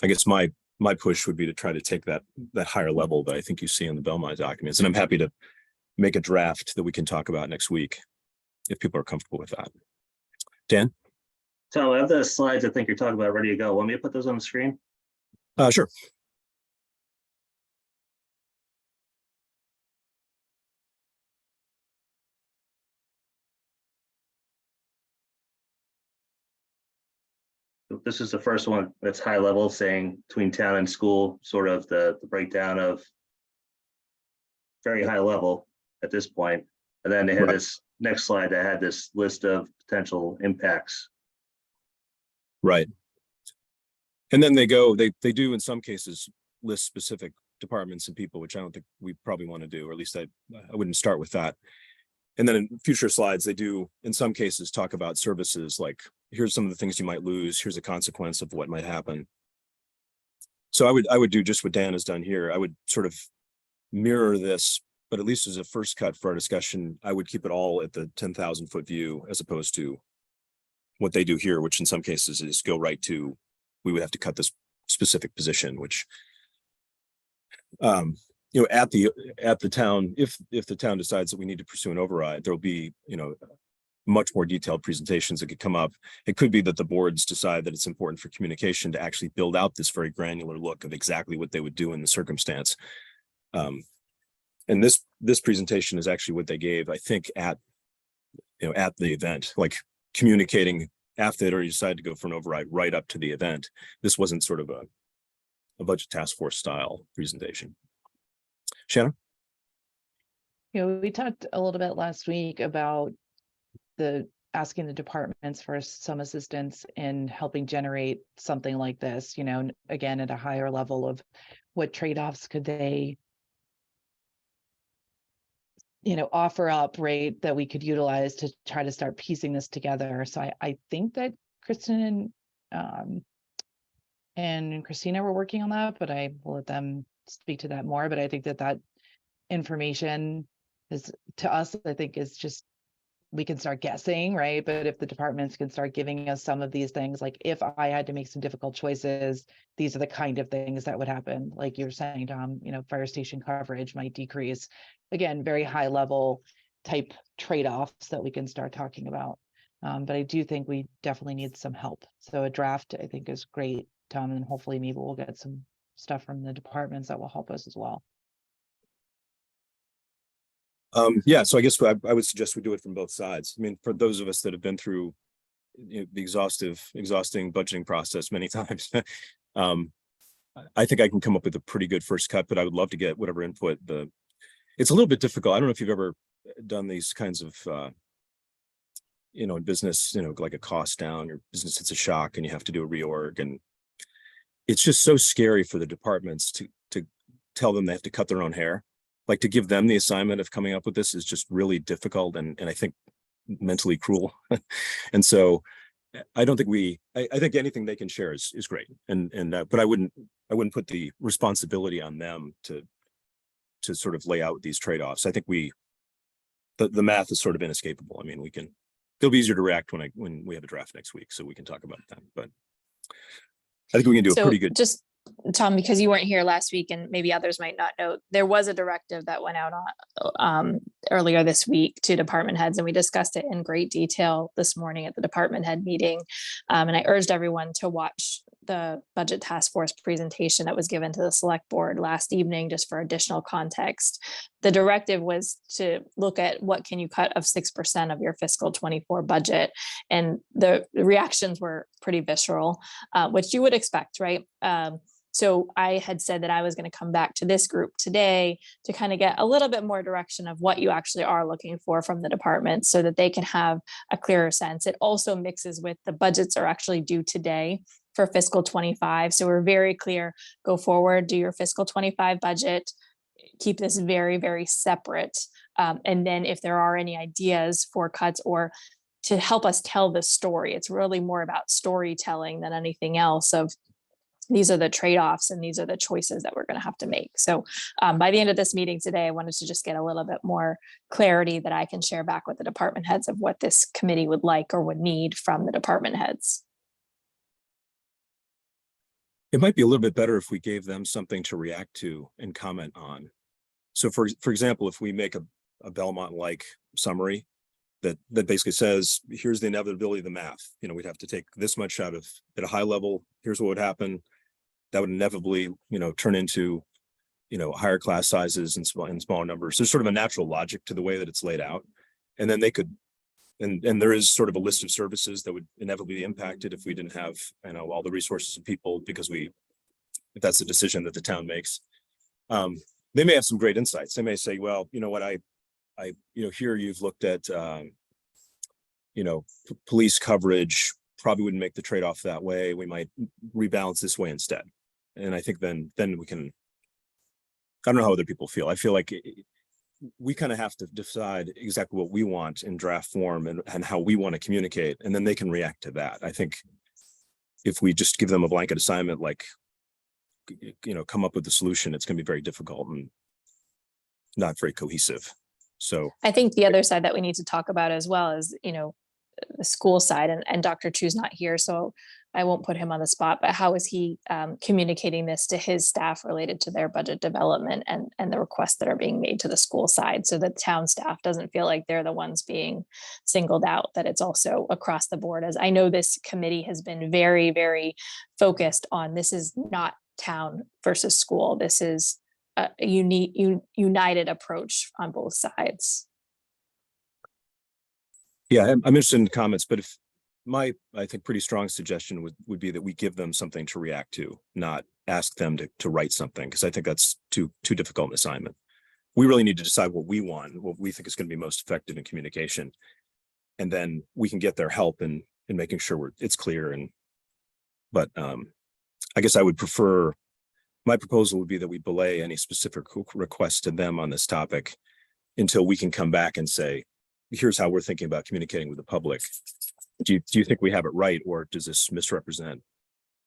I guess my push would be to try to take that higher level that I think you see in the Belmont documents. And I'm happy to make a draft that we can talk about next week if people are comfortable with that. Dan? So I have the slides I think you're talking about ready to go. Want me to put those on the screen? Sure. This is the first one that's high level, saying between town and school, sort of the breakdown of very high level at this point. And then they had this next slide that had this list of potential impacts. Right. And then they do in some cases list specific departments and people, which I don't think we probably want to do, or at least I wouldn't start with that. And then in future slides, they do in some cases talk about services, like here's some of the things you might lose, here's a consequence of what might happen. So I would do just what Dan has done here. I would sort of mirror this but at least as a first cut for our discussion, I would keep it all at the 10,000 foot view as opposed to what they do here, which in some cases is go right to, we would have to cut this specific position, which, you know, at the town, if the town decides that we need to pursue an override, there'll be, you know, much more detailed presentations that could come up. It could be that the boards decide that it's important for communication to actually build out this very granular look of exactly what they would do in the circumstance. And this presentation is actually what they gave, I think, at the event, like communicating after they'd already decided to go for an override right up to the event. This wasn't sort of a budget task force style presentation. Shannon? You know, we talked a little bit last week about asking the departments for some assistance in helping generate something like this, you know, again, at a higher level of what trade-offs could they, you know, offer up, right, that we could utilize to try to start piecing this together. So I think that Kristen and Christina were working on that, but I will let them speak to that more. But I think that information is, to us, I think is just, we can start guessing, right? But if the departments can start giving us some of these things, like if I had to make some difficult choices, these are the kind of things that would happen. Like you're saying, Tom, you know, fire station coverage might decrease. Again, very high level type trade-offs that we can start talking about. But I do think we definitely need some help. So a draft, I think, is great, Tom, and hopefully maybe we'll get some stuff from the departments that will help us as well. Yeah, so I guess I would suggest we do it from both sides. I mean, for those of us that have been through the exhausting budgeting process many times, I think I can come up with a pretty good first cut, but I would love to get whatever input. It's a little bit difficult. I don't know if you've ever done these kinds of, you know, in business, you know, like a cost down, your business hits a shock and you have to do a reorg. And it's just so scary for the departments to tell them they have to cut their own hair. Like, to give them the assignment of coming up with this is just really difficult and I think mentally cruel. And so I don't think I think anything they can share is great. But I wouldn't put the responsibility on them to sort of lay out these trade-offs. I think the math is sort of inescapable. I mean, it'll be easier to react when we have a draft next week, so we can talk about that. But I think we can do a pretty good. Just Tom, because you weren't here last week and maybe others might not know, there was a directive that went out on earlier this week to department heads, and we discussed it in great detail this morning at the department head meeting. And I urged everyone to watch the budget task force presentation that was given to the select board last evening, just for additional context. The directive was to look at what can you cut of 6% of your fiscal 24 budget. And the reactions were pretty visceral, which you would expect, right? So I had said that I was going to come back to this group today to kind of get a little bit more direction of what you actually are looking for from the department so that they can have a clearer sense. It also mixes with the budgets are actually due today for fiscal 25. So we're very clear, go forward, do your fiscal 25 budget, keep this very, very separate. And then if there are any ideas for cuts or to help us tell the story, it's really more about storytelling than anything else of these are the trade-offs and these are the choices that we're going to have to make. So by the end of this meeting today, I wanted to just get a little bit more clarity that I can share back with the department heads of what this committee would like or would need from the department heads. It might be a little bit better if we gave them something to react to and comment on. So for example, if we make a Belmont-like summary that basically says, here's the inevitability of the math, you know, we'd have to take this much out of at a high level, here's what would happen. That would inevitably, you know, turn into, you know, higher class sizes and smaller numbers. There's sort of a natural logic to the way that it's laid out. And then they could, and there is sort of a list of services that would inevitably be impacted if we didn't have, you know, all the resources and people, because if that's the decision that the town makes. They may have some great insights. They may say, well, you know what, you know, here you've looked at, you know, police coverage, probably wouldn't make the trade-off that way. We might rebalance this way instead. And I think then we can, I don't know how other people feel. I feel like we kind of have to decide exactly what we want in draft form and how we want to communicate, and then they can react to that. I think if we just give them a blanket assignment, like, you know, come up with a solution, it's going to be very difficult. And not very cohesive. So I think the other side that we need to talk about as well is, the school side, and Dr. Chu's not here, so I won't put him on the spot, but how is he communicating this to his staff related to their budget development and the requests that are being made to the school side, so that town staff doesn't feel like they're the ones being singled out, that it's also across the board. As I know, this committee has been very, very focused on, this is not town versus school. This is a unique, united approach on both sides. yeah, I'm interested in comments, but if I think pretty strong suggestion would be that we give them something to react to, not ask them to write something, because I think that's too difficult an assignment. We really need to decide what we want, what we think is going to be most effective in communication. And then we can get their help in making sure it's clear. But I guess I would prefer, my proposal would be that we belay any specific requests to them on this topic until we can come back and say, here's how we're thinking about communicating with the public. Do you think we have it right, or does this misrepresent,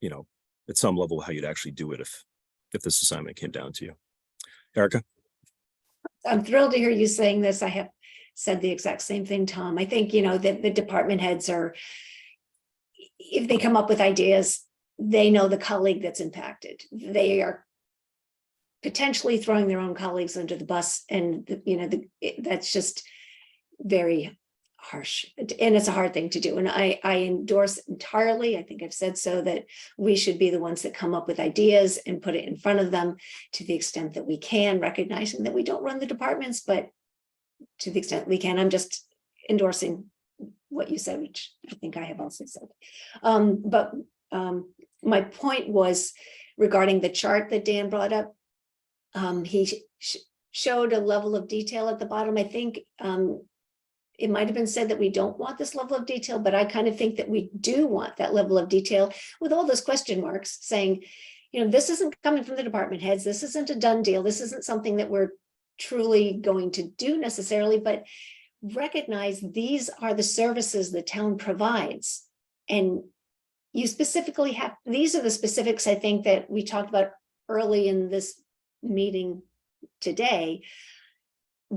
at some level, how you'd actually do it if this assignment came down to you? Erica? I'm thrilled to hear you saying this. I have said the exact same thing, Tom. I think, that the department heads are, if they come up with ideas, they know the colleague that's impacted. They are potentially throwing their own colleagues under the bus, and that's just very harsh, and it's a hard thing to do. And I endorse entirely, I think I've said so, that we should be the ones that come up with ideas and put it in front of them to the extent that we can, recognizing that we don't run the departments, but to the extent we can. I'm just endorsing what you said, which I think I have also said. But my point was regarding the chart that Dan brought up. He showed a level of detail at the bottom. I think it might have been said that we don't want this level of detail, but I kind of think that we do want that level of detail, with all those question marks saying, this isn't coming from the department heads. This isn't a done deal. This isn't something that we're truly going to do necessarily, but recognize these are the services the town provides. And you specifically have, these are the specifics I think that we talked about early in this meeting today.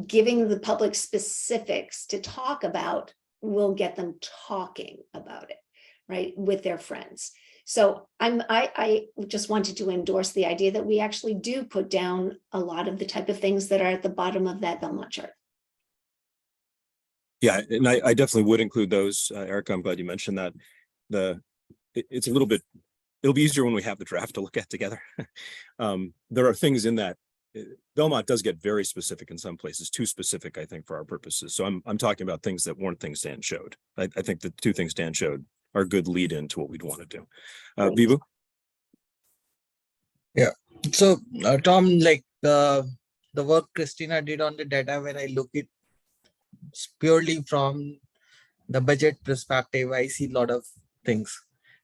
Giving the public specifics to talk about will get them talking about it, right, with their friends. So I just wanted to endorse the idea that we actually do put down a lot of the type of things that are at the bottom of that Belmont chart. Yeah, and I definitely would include those. Erica, I'm glad you mentioned that. It's a little bit, it'll be easier when we have the draft to look at together. There are things in that. Belmont does get very specific in some places, too specific, I think, for our purposes. So I'm talking about things that weren't things Dan showed. I think the two things Dan showed are a good lead in to what we'd want to do. Vivu? Yeah. So Tom, like the work Christina did on the data, when I look it purely from the budget perspective, I see a lot of things.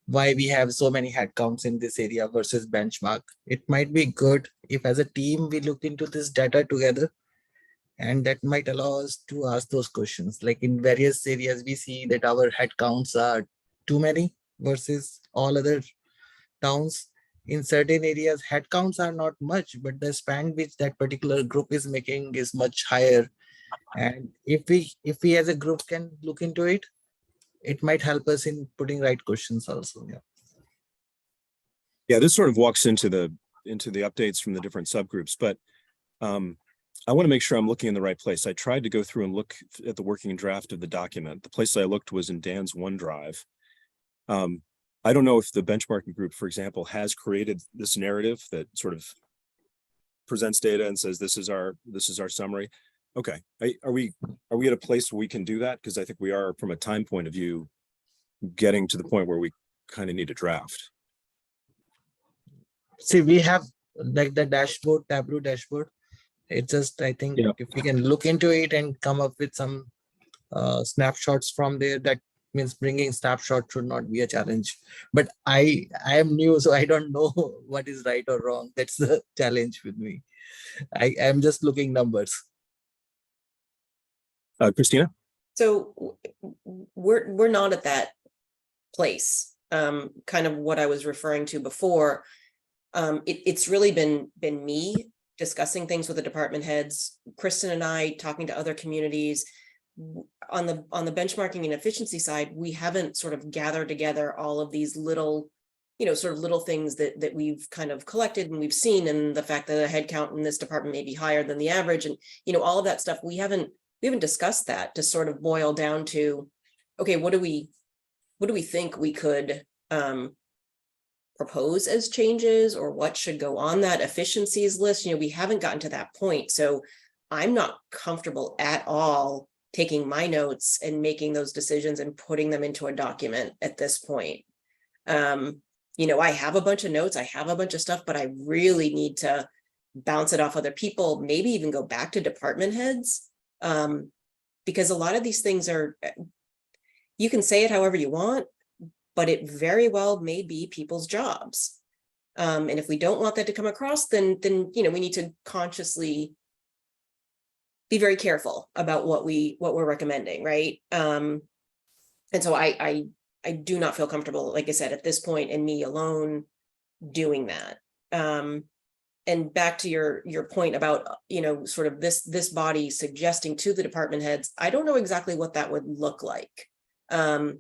Why we have so many headcounts in this area versus benchmark. It might be good if as a team we look into this data together, and that might allow us to ask those questions. Like in various areas, we see that our headcounts are too many versus all other towns. In certain areas, headcounts are not much, but the span which that particular group is making is much higher. And if we as a group can look into it, it might help us in putting right questions also. Yeah, this sort of walks into the updates from the different subgroups, but I want to make sure I'm looking in the right place. I tried to go through and look at the working draft of the document. The place I looked was in Dan's OneDrive. I don't know if the benchmarking group, for example, has created this narrative that sort of presents data and says, this is our summary. Okay, are we at a place where we can do that? Because I think we are, from a time point of view, getting to the point where we kind of need a draft. See, we have like the dashboard, Tableau dashboard. It's just, I think if we can look into it and come up with some snapshots from there, that means bringing snapshot should not be a challenge. But I am new, so I don't know what is right or wrong. That's the challenge with me. I am just looking numbers. Christina? So we're not at that place. Kind of what I was referring to before. It's really been me discussing things with the department heads, Kristen and I talking to other communities. On the benchmarking and efficiency side, we haven't sort of gathered together all of these little, sort of little things that we've kind of collected and we've seen, and the fact that a head count in this department may be higher than the average, and all of that stuff. We haven't discussed that to sort of boil down to, okay, what do we think we could propose as changes, or what should go on that efficiencies list? We haven't gotten to that point. So I'm not comfortable at all taking my notes and making those decisions and putting them into a document at this point. I have a bunch of notes, I have a bunch of stuff, but I really need to bounce it off other people, maybe even go back to department heads. Because a lot of these things are, you can say it however you want, but it very well may be people's jobs. And if we don't want that to come across, then we need to consciously be very careful about what we're recommending, right? And so I do not feel comfortable, like I said, at this point, in me alone doing that. And back to your point about, sort of this body suggesting to the department heads, I don't know exactly what that would look like. I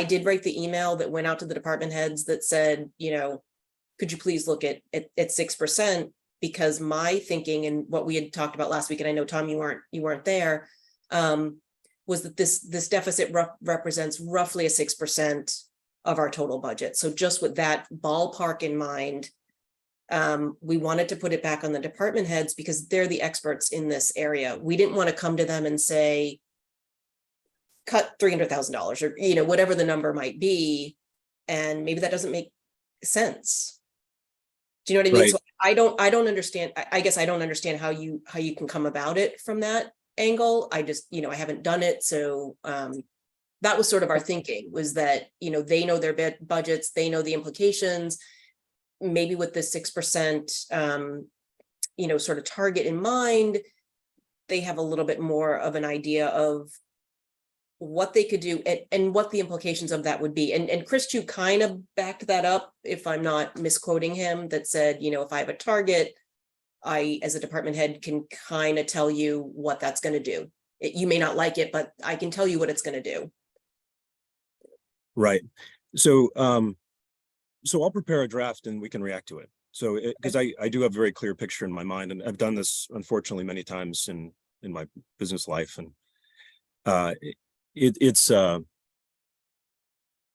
did write the email that went out to the department heads that said, could you please look at 6%, because my thinking and what we had talked about last week, and I know, Tom, you weren't there, was that this deficit represents roughly a 6% of our total budget. So just with that ballpark in mind, we wanted to put it back on the department heads because they're the experts in this area. We didn't want to come to them and say, cut $300,000 or, whatever the number might be. And maybe that doesn't make sense. Do you know what I mean? Right. So I don't understand. I guess I don't understand how you can come about it from that angle. I just, I haven't done it. So that was sort of our thinking, was that, they know their budgets, they know the implications. Maybe with the 6%, sort of target in mind, they have a little bit more of an idea of what they could do and what the implications of that would be. And Chris Chu kind of backed that up, if I'm not misquoting him, that said, if I have a target, I, as a department head, can kind of tell you what that's going to do. You may not like it, but I can tell you what it's going to do. Right. So, so I'll prepare a draft and we can react to it. So, because I do have a very clear picture in my mind, and I've done this, unfortunately, many times in my business life. And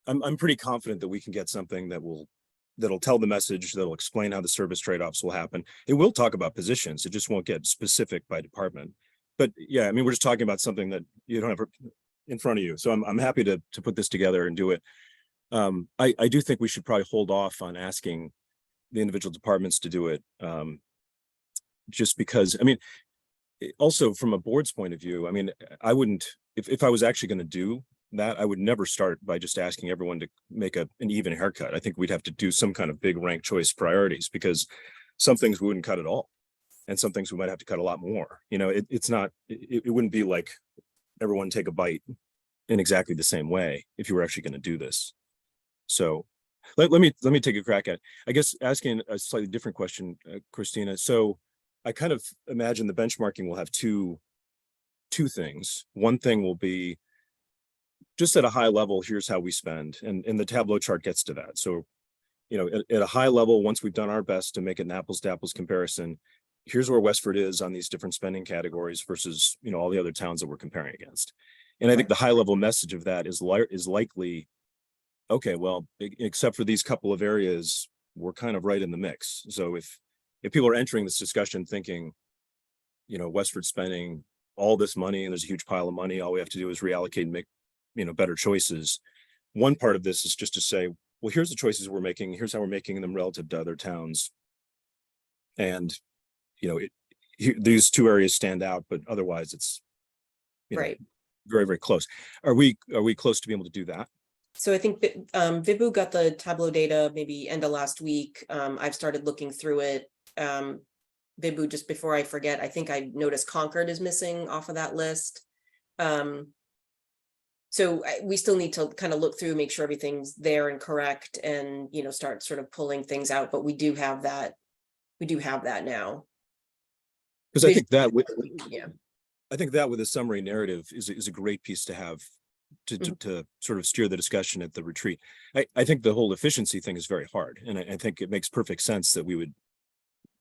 I'm pretty confident that we can get something that'll tell the message, that'll explain how the service trade-offs will happen. It will talk about positions. It just won't get specific by department. But yeah, I mean, we're just talking about something that you don't have in front of you. So I'm happy to put this together and do it. I do think we should probably hold off on asking the individual departments to do it. Just because, I mean, also from a board's point of view, I mean, I wouldn't, if I was actually going to do that, I would never start by just asking everyone to make an even haircut. I think we'd have to do some kind of big rank choice priorities, because some things we wouldn't cut at all. And some things we might have to cut a lot more. It wouldn't be like everyone take a bite in exactly the same way if you were actually going to do this. So let me take a crack at it. I guess asking a slightly different question, Christina. So I kind of imagine the benchmarking will have two things. One thing will be just at a high level, here's how we spend, and the Tableau chart gets to that. So, at a high level, once we've done our best to make an apples to apples comparison, here's where Westford is on these different spending categories versus, all the other towns that we're comparing against. And I think the high level message of that is likely, okay, well, except for these couple of areas, we're kind of right in the mix. So if people are entering this discussion thinking, Westford spending all this money and there's a huge pile of money, all we have to do is reallocate and make, better choices. One part of this is just to say, well, here's the choices we're making. Here's how we're making them relative to other towns. And, these two areas stand out, but otherwise it's Right. very, very close. Are we close to being able to do that? So I think Vibu got the Tableau data maybe end of last week. I've started looking through it. Vibu, just before I forget, I think I noticed Concord is missing off of that list. So we still need to kind of look through, make sure everything's there and correct, and start sort of pulling things out. But we do have that we do have that now. Because I think that with, Yeah. I think that with a summary narrative is a great piece to have to sort of steer the discussion at the retreat. I think the whole efficiency thing is very hard. And I think it makes perfect sense that we would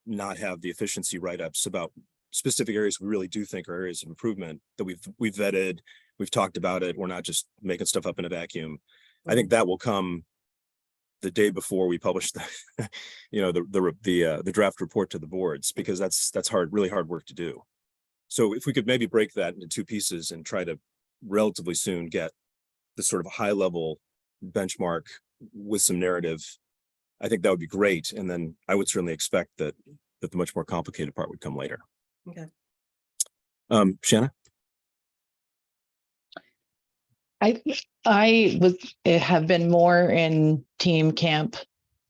not have the efficiency write-ups about specific areas we really do think are areas of improvement that we've vetted, we've talked about it. We're not just making stuff up in a vacuum. I think that will come the day before we publish the, the draft report to the boards, because that's hard, really hard work to do. So if we could maybe break that into two pieces and try to relatively soon get the sort of high level benchmark with some narrative, I think that would be great. And then I would certainly expect that the much more complicated part would come later. Okay. Shanna? I have been more in team camp.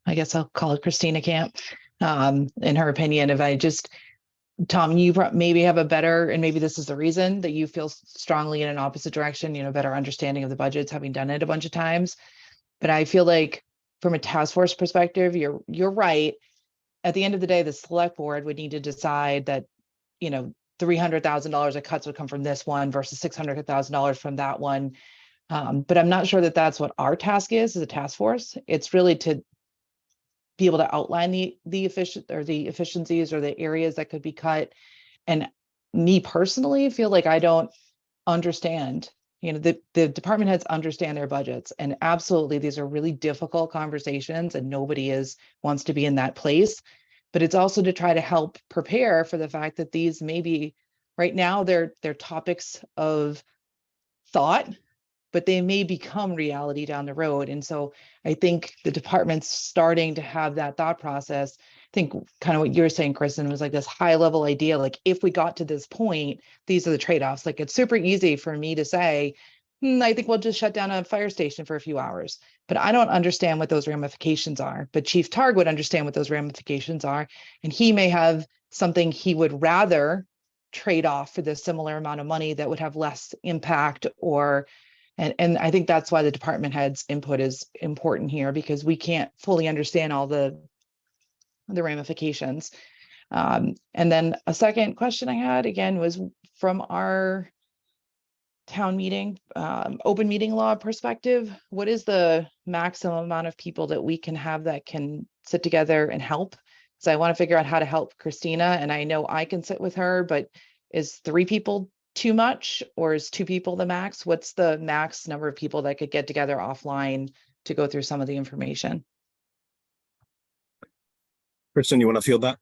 I guess I'll call it Christina camp. In her opinion, Tom, you maybe have a better, and maybe this is the reason that you feel strongly in an opposite direction, better understanding of the budgets, having done it a bunch of times. But I feel like from a task force perspective, you're right. At the end of the day, the select board would need to decide that, $300,000 of cuts would come from this one versus $600,000 from that one. But I'm not sure that that's what our task is as a task force. It's really to be able to outline the efficiencies or the areas that could be cut. And me personally feel like I don't understand, the department heads understand their budgets, and absolutely these are really difficult conversations and nobody wants to be in that place. But it's also to try to help prepare for the fact that these maybe right now they're topics of thought, but they may become reality down the road. And so I think the department's starting to have that thought process. I think kind of what you're saying, Kristen, was like this high level idea, like if we got to this point, these are the trade-offs. Like it's super easy for me to say, I think we'll just shut down a fire station for a few hours, but I don't understand what those ramifications are. But Chief Targ would understand what those ramifications are. And he may have something he would rather trade off for the similar amount of money that would have less impact, and I think that's why the department head's input is important here, because we can't fully understand all the ramifications. And then a second question I had again was from our town meeting, open meeting law perspective, what is the maximum amount of people that we can have that can sit together and help? So I want to figure out how to help Christina, and I know I can sit with her, but is 3 people too much, or is 2 people the max? What's the max number of people that could get together offline to go through some of the information? Kristen, you want to field that?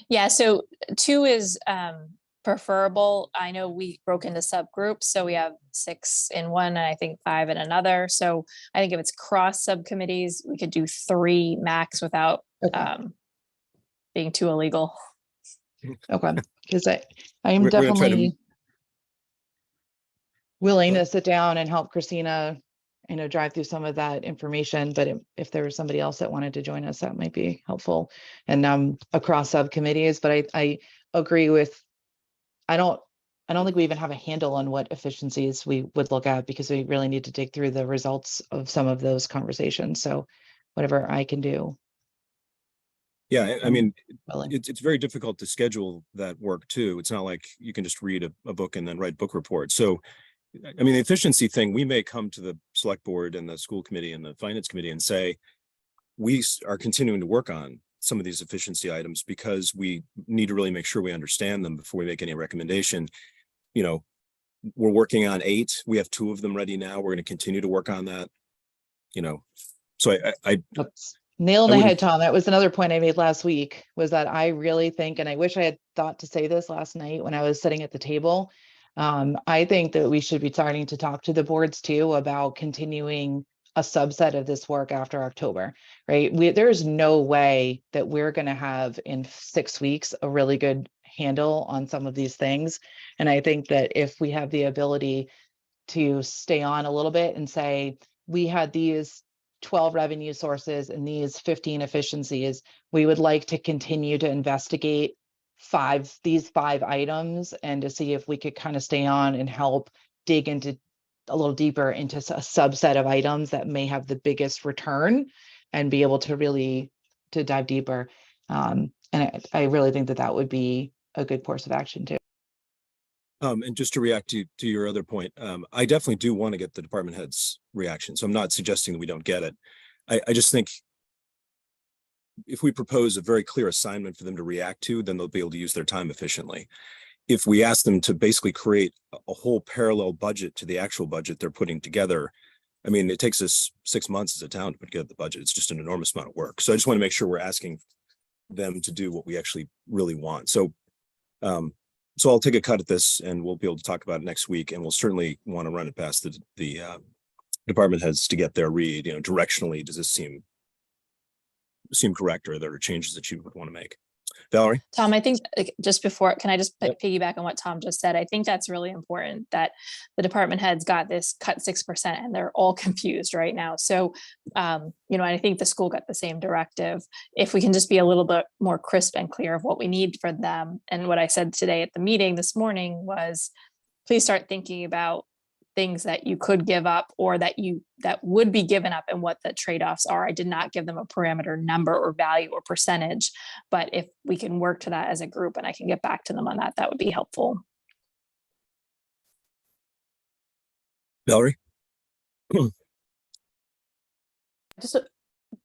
Yeah, so 2 is preferable. I know we broke into subgroups, so we have 6 in one and I think 5 in another. So I think if it's cross subcommittees, we could do 3 max without being too illegal. Okay, because I am We're gonna try to- definitely willing to sit down and help Christina, drive through some of that information. But if there was somebody else that wanted to join us, that might be helpful. And across subcommittees, but I agree with, I don't think we even have a handle on what efficiencies we would look at, because we really need to dig through the results of some of those conversations. So whatever I can do. Yeah, I mean, willing. it's very difficult to schedule that work too. It's not like you can just read a book and then write book reports. So, I mean, the efficiency thing, we may come to the select board and the school committee and the finance committee and say, we are continuing to work on some of these efficiency items because we need to really make sure we understand them before we make any recommendation. We're working on 8. We have 2 of them ready now. We're going to continue to work on that. So I Nail on I the wouldn't- head, Tom. That was another point I made last week, was that I really think, and I wish I had thought to say this last night when I was sitting at the table. I think that we should be starting to talk to the boards too about continuing a subset of this work after October, right? There's no way that we're going to have in 6 weeks a really good handle on some of these things. And I think that if we have the ability to stay on a little bit and say, we had these 12 revenue sources and these 15 efficiencies, we would like to continue to investigate these 5 items, and to see if we could kind of stay on and help dig into a little deeper into a subset of items that may have the biggest return, and be able to really dive deeper. And I really think that that would be a good course of action too. And just to react to your other point, I definitely do want to get the department head's reaction. So I'm not suggesting that we don't get it. I just think if we propose a very clear assignment for them to react to, then they'll be able to use their time efficiently. If we ask them to basically create a whole parallel budget to the actual budget they're putting together, I mean, it takes us 6 months as a town to put together the budget. It's just an enormous amount of work. So I just want to make sure we're asking them to do what we actually really want. So, so I'll take a cut at this and we'll be able to talk about it next week. And we'll certainly want to run it past the department heads to get their read, directionally, does this seem correct, or are there changes that you would want to make? Valerie? Tom, I think just before, can I just Yep. piggyback on what Tom just said? I think that's really important that the department heads got this cut 6% and they're all confused right now. So, I think the school got the same directive. If we can just be a little bit more crisp and clear of what we need for them. And what I said today at the meeting this morning was, please start thinking about things that you could give up or that would be given up and what the trade-offs are. I did not give them a parameter number or value or percentage, but if we can work to that as a group and I can get back to them on that, that would be helpful. Valerie?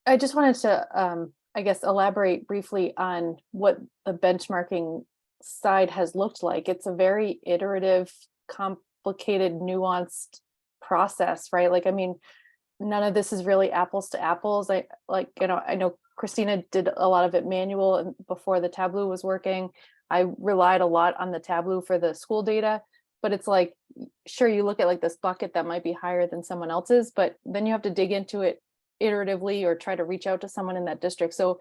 I just wanted to, I guess, elaborate briefly on what the benchmarking side has looked like. It's a very iterative, complicated, nuanced process, right? Like, I mean, none of this is really apples to apples. I know Christina did a lot of it manual and before the Tableau was working. I relied a lot on the Tableau for the school data, but it's like, sure, you look at like this bucket that might be higher than someone else's, but then you have to dig into it iteratively or try to reach out to someone in that district. So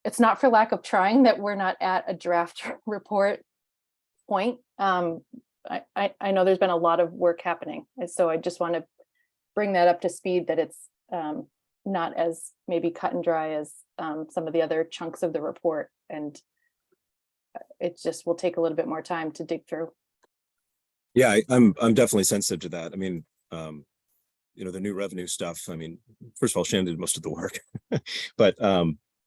it's not for lack of trying that we're not at a draft report point. I know there's been a lot of work happening. And so I just want to bring that up to speed, that it's not as maybe cut and dry as some of the other chunks of the report. And it just will take a little bit more time to dig through. Yeah, I'm definitely sensitive to that. I mean, the new revenue stuff. I mean, first of all, Shannon did most of the work, but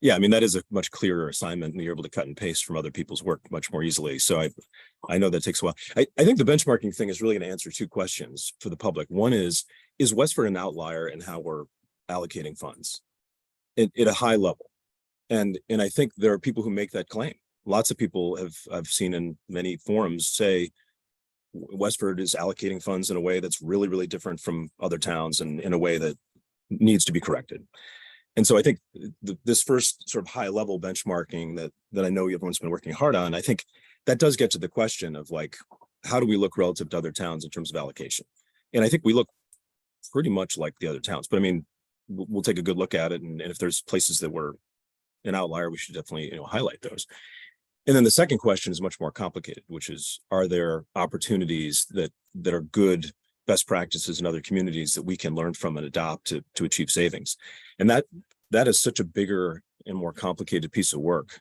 yeah, I mean, that is a much clearer assignment and you're able to cut and paste from other people's work much more easily. So I know that takes a while. I think the benchmarking thing is really going to answer two questions for the public. One is Westford an outlier in how we're allocating funds at a high level? And I think there are people who make that claim. Lots of people I've seen in many forums say Westford is allocating funds in a way that's really, really different from other towns and in a way that needs to be corrected. And so I think this first sort of high level benchmarking that I know everyone's been working hard on, I think that does get to the question of like, how do we look relative to other towns in terms of allocation? And I think we look pretty much like the other towns, but I mean, we'll take a good look at it. And if there's places that were an outlier, we should definitely, highlight those. And then the second question is much more complicated, which is, are there opportunities that are good best practices in other communities that we can learn from and adopt to achieve savings? And that is such a bigger and more complicated piece of work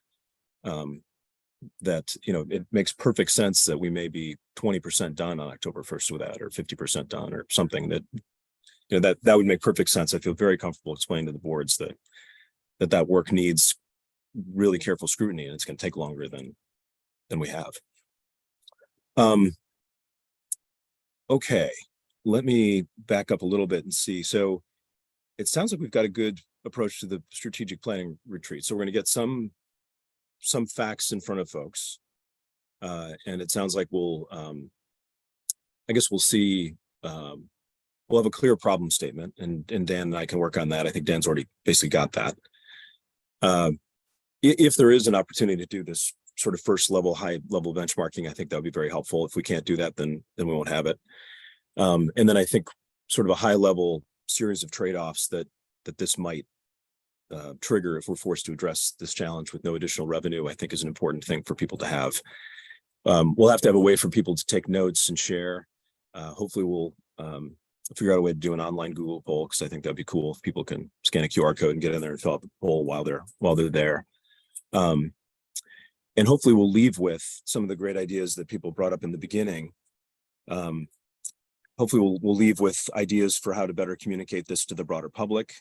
that, it makes perfect sense that we may be 20% done on October 1st with that, or 50% done, or something that, that would make perfect sense. I feel very comfortable explaining to the boards that work needs really careful scrutiny, and it's going to take longer than we have. Okay, let me back up a little bit and see. So it sounds like we've got a good approach to the strategic planning retreat. So we're going to get some facts in front of folks, and it sounds like we'll see. We'll have a clear problem statement, and Dan and I can work on that. I think Dan's already basically got that. If there is an opportunity to do this sort of high level benchmarking, I think that would be very helpful. If we can't do that, then we won't have it. And then I think sort of a high level series of trade-offs that this might trigger if we're forced to address this challenge with no additional revenue, I think is an important thing for people to have. We'll have to have a way for people to take notes and share. Hopefully we'll figure out a way to do an online Google poll, because I think that'd be cool if people can scan a QR code and get in there and fill out the poll while they're there. And hopefully we'll leave with some of the great ideas that people brought up in the beginning. Hopefully we'll leave with ideas for how to better communicate this to the broader public.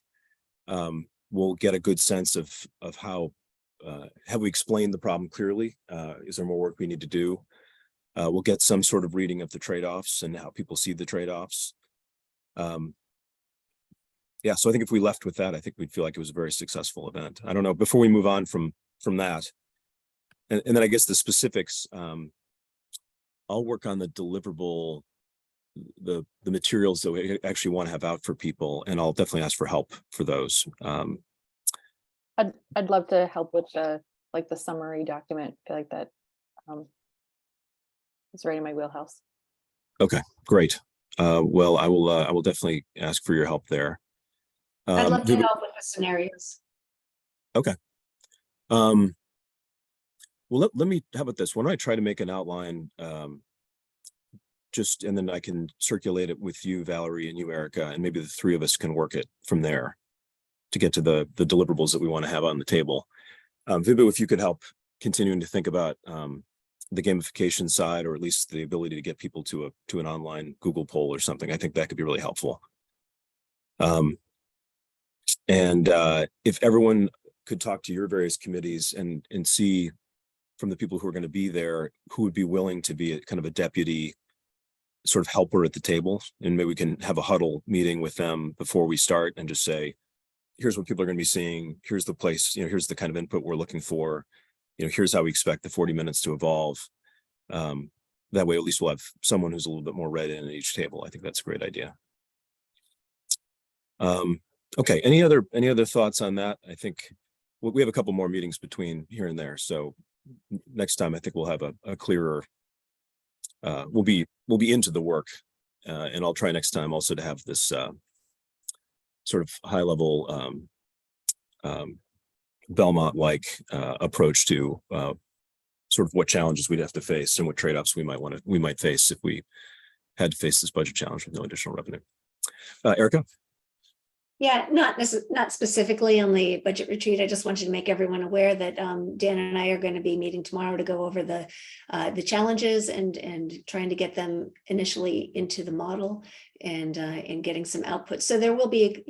We'll get a good sense of how have we explained the problem clearly? Is there more work we need to do? We'll get some sort of reading of the trade-offs and how people see the trade-offs. Yeah, so I think if we left with that, I think we'd feel like it was a very successful event. I don't know, before we move on from that, and then I guess the specifics, I'll work on the deliverable, the materials that we actually want to have out for people, and I'll definitely ask for help for those. I'd love to help with the summary document. I feel like that is right in my wheelhouse. Okay, great. Well, I will definitely ask for your help there. I'd love to help with the scenarios. Okay. Well, let me, how about this? Why don't I try to make an outline, and then I can circulate it with you, Valerie, and you, Erica, and maybe the three of us can work it from there to get to the deliverables that we want to have on the table. Vibu, if you could help continuing to think about the gamification side, or at least the ability to get people to an online Google poll or something, I think that could be really helpful. And if everyone could talk to your various committees and see from the people who are going to be there, who would be willing to be kind of a deputy sort of helper at the table, and maybe we can have a huddle meeting with them before we start and just say, here's what people are going to be seeing. Here's the place, here's the kind of input we're looking for. Here's how we expect the 40 minutes to evolve. That way, at least we'll have someone who's a little bit more read in at each table. I think that's a great idea. Okay, any other thoughts on that? I think we have a couple more meetings between here and there. So next time, I think we'll have a clearer, we'll be into the work, and I'll try next time also to have this sort of high level Belmont-like approach to sort of what challenges we'd have to face and what trade-offs we might face if we had to face this budget challenge with no additional revenue. Erica? Yeah, not specifically on the budget retreat. I just wanted to make everyone aware that Dan and I are going to be meeting tomorrow to go over the challenges and trying to get them initially into the model and getting some output. So there will be,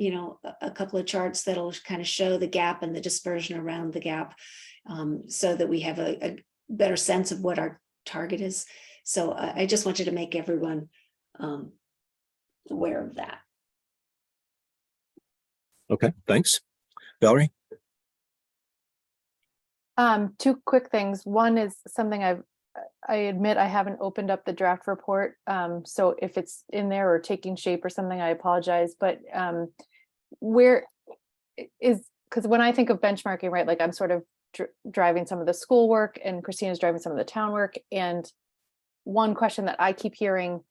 a couple of charts that'll kind of show the gap and the dispersion around the gap, so that we have a better sense of what our target is. So I just wanted to make everyone aware of that. Okay, thanks. Valerie? Two quick things. One is something I admit I haven't opened up the draft report. So if it's in there or taking shape or something, I apologize. But where is, because when I think of benchmarking, right, like I'm sort of driving some of the school work and Christina's driving some of the town work. And one question that I keep hearing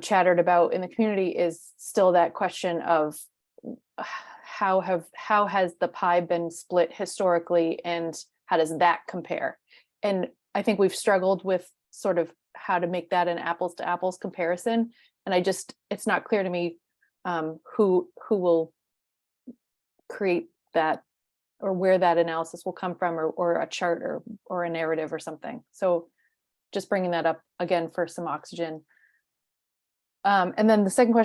chattered about in the community is still that question of how has the pie been split historically, and how does that compare? And I think we've struggled with sort of how to make that an apples to apples comparison. And it's not clear to me who will create that, or where that analysis will come from, or a chart or a narrative or something. So just bringing that up again for some oxygen. And then the second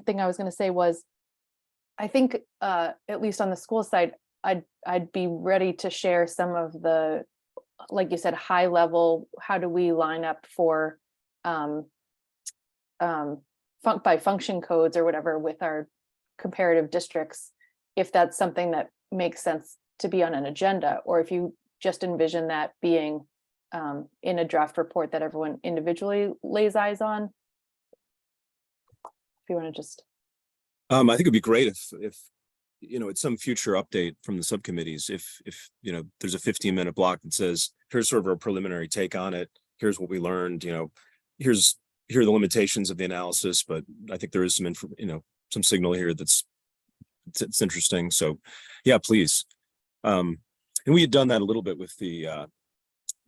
thing I was going to say was, I think at least on the school side, I'd be ready to share some of the, like you said, high level, how do we line up for by function codes or whatever with our comparative districts, if that's something that makes sense to be on an agenda, or if you just envision that being in a draft report that everyone individually lays eyes on. If you want to just. I think it'd be great if at some future update from the subcommittees, if there's a 15-minute block that says, here's sort of our preliminary take on it, here's what we learned, here are the limitations of the analysis, but I think there is some signal here that's interesting. So yeah, please. And we had done that a little bit with the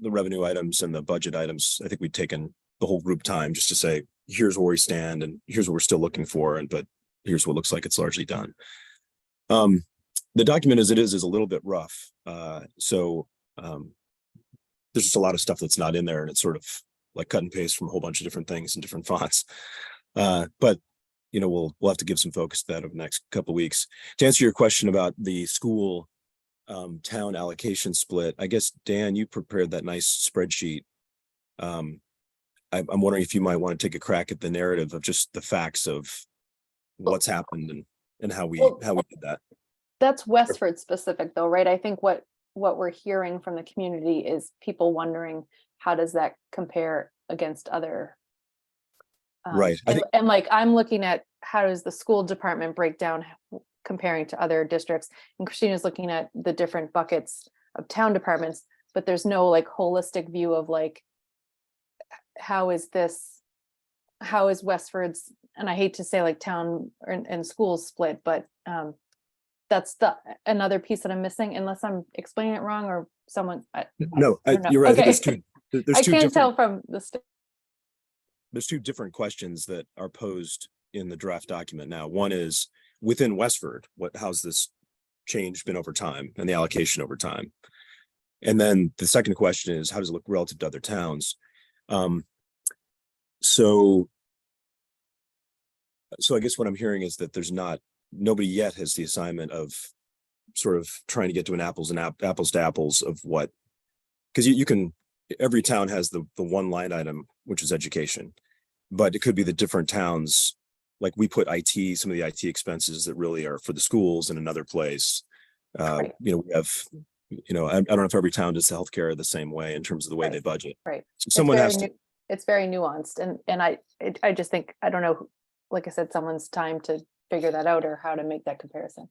revenue items and the budget items. I think we'd taken the whole group time just to say, here's where we stand and here's what we're still looking for, but here's what looks like it's largely done. The document as it is a little bit rough. So there's just a lot of stuff that's not in there, and it's sort of like cut and paste from a whole bunch of different things in different fonts. But we'll have to give some focus to that over the next couple of weeks. To answer your question about the school town allocation split. I guess, Dan, you prepared that nice spreadsheet. I'm wondering if you might want to take a crack at the narrative of just the facts of what's happened and how we did that. That's Westford specific though, right? I think what we're hearing from the community is people wondering, how does that compare against other? Right. I think, And like, I'm looking at how does the school department break down comparing to other districts? And Christina's looking at the different buckets of town departments, but there's no like holistic view of like, how is Westford's, and I hate to say like town and schools split, but that's another piece that I'm missing, unless I'm explaining it wrong or someone. no, don't know. you're right. I Okay. think there's I two can't different, tell from the there's two different questions that are posed in the draft document now. One is within Westford, how's this change been over time and the allocation over time? And then the second question is, how does it look relative to other towns? So I guess what I'm hearing is that there's nobody yet has the assignment of sort of trying to get to an apples to apples of what, because you can, every town has the one line item, which is education, but it could be the different towns. Like we put IT, some of the IT expenses that really are for the schools in another place. Right. We have, I don't know if every town does the healthcare the same way in terms of the way Right. they budget. Right. So someone has to. It's very nuanced, and I just think, I don't know, like I said, someone's time to figure that out or how to make that comparison.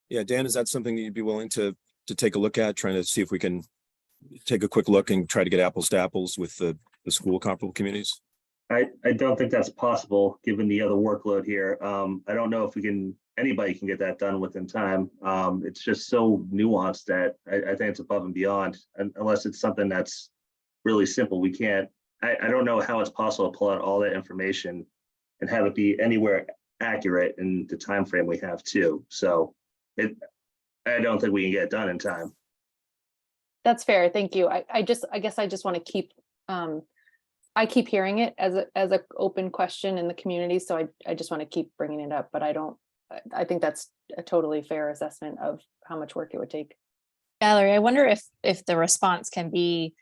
Yeah, Dan, is that something that you'd be willing to take a look at, trying to see if we can take a quick look and try to get apples to apples with the school comparable communities? I don't think that's possible, given the other workload here. I don't know if anybody can get that done within time. It's just so nuanced that I think it's above and beyond, unless it's something that's really simple. We can't, I don't know how it's possible to pull out all that information and have it be anywhere accurate in the time frame we have too. So I don't think we can get it done in time. That's fair. Thank you. I guess I just want to keep, I keep hearing it as a open question in the community. So I just want to keep bringing it up, but I think that's a totally fair assessment of how much work it would take. Valerie, I wonder if the response can be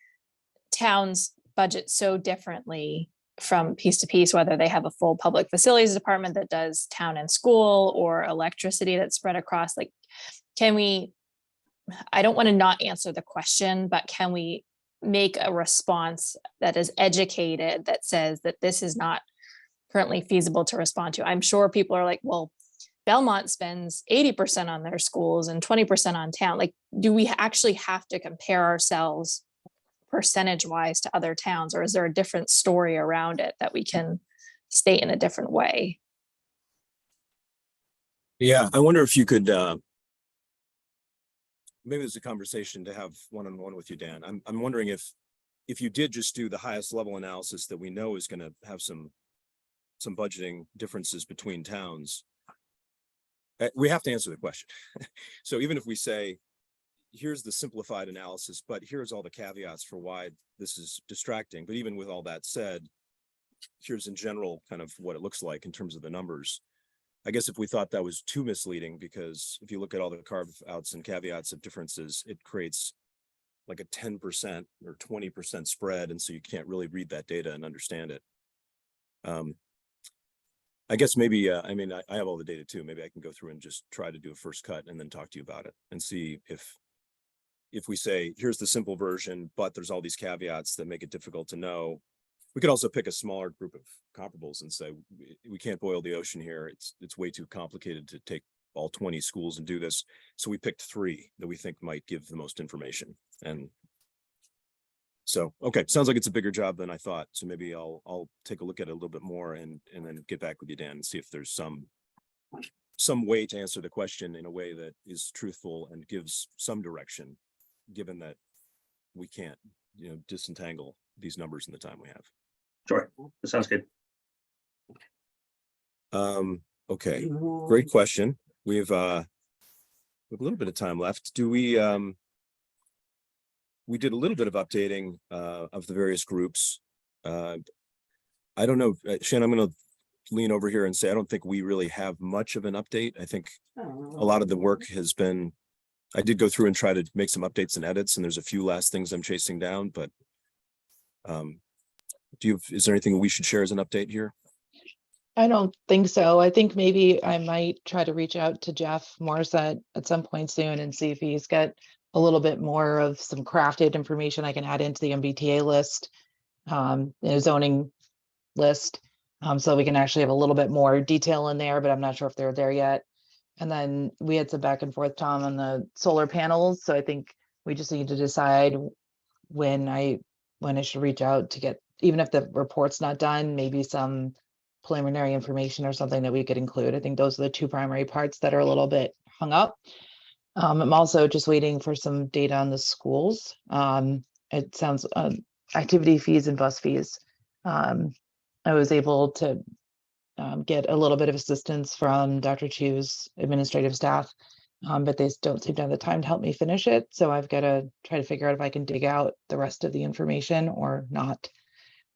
towns budget so differently from piece to piece, whether they have a full public facilities department that does town and school, or electricity that's spread across. Like, I don't want to not answer the question, but can we make a response that is educated, that says that this is not currently feasible to respond to? I'm sure people are like, well, Belmont spends 80% on their schools and 20% on town. Like, do we actually have to compare ourselves percentage wise to other towns, or is there a different story around it that we can state in a different way? Yeah, I wonder if you could, maybe there's a conversation to have one-on-one with you, Dan. I'm wondering if you did just do the highest level analysis that we know is going to have some budgeting differences between towns, we have to answer the question. So even if we say, here's the simplified analysis, but here's all the caveats for why this is distracting. But even with all that said, here's in general kind of what it looks like in terms of the numbers. I guess if we thought that was too misleading, because if you look at all the carve outs and caveats of differences, it creates like a 10% or 20% spread. And so you can't really read that data and understand it. I guess maybe, I have all the data too. Maybe I can go through and just try to do a first cut and then talk to you about it and see if we say, here's the simple version, but there's all these caveats that make it difficult to know. We could also pick a smaller group of comparables and say, we can't boil the ocean here. It's way too complicated to take all 20 schools and do this. So we picked 3 that we think might give the most information. And so, okay, sounds like it's a bigger job than I thought. So maybe I'll take a look at it a little bit more and then get back with you, Dan, and see if there's some way to answer the question in a way that is truthful and gives some direction, given that we can't, disentangle these numbers in the time we have. Sure, that sounds good. Okay, great question. We have a little bit of time left. Do we did a little bit of updating of the various groups. I don't know, Shannon, I'm going to lean over here and say, I don't think we really have much of an update. I think a lot of the work has been I did go through and try to make some updates and edits, and there's a few last things I'm chasing down, but is there anything we should share as an update here? I don't think so. I think maybe I might try to reach out to Jeff Morissette at some point soon and see if he's got a little bit more of some crafted information I can add into the MBTA list, zoning list. So we can actually have a little bit more detail in there, but I'm not sure if they're there yet. And then we had some back and forth, Tom, on the solar panels. So I think we just need to decide when I should reach out to get, even if the report's not done, maybe some preliminary information or something that we could include. I think those are the two primary parts that are a little bit hung up. I'm also just waiting for some data on the schools. It sounds activity fees and bus fees. I was able to get a little bit of assistance from Dr. Chu's administrative staff, but they don't seem to have the time to help me finish it. So I've got to try to figure out if I can dig out the rest of the information or not.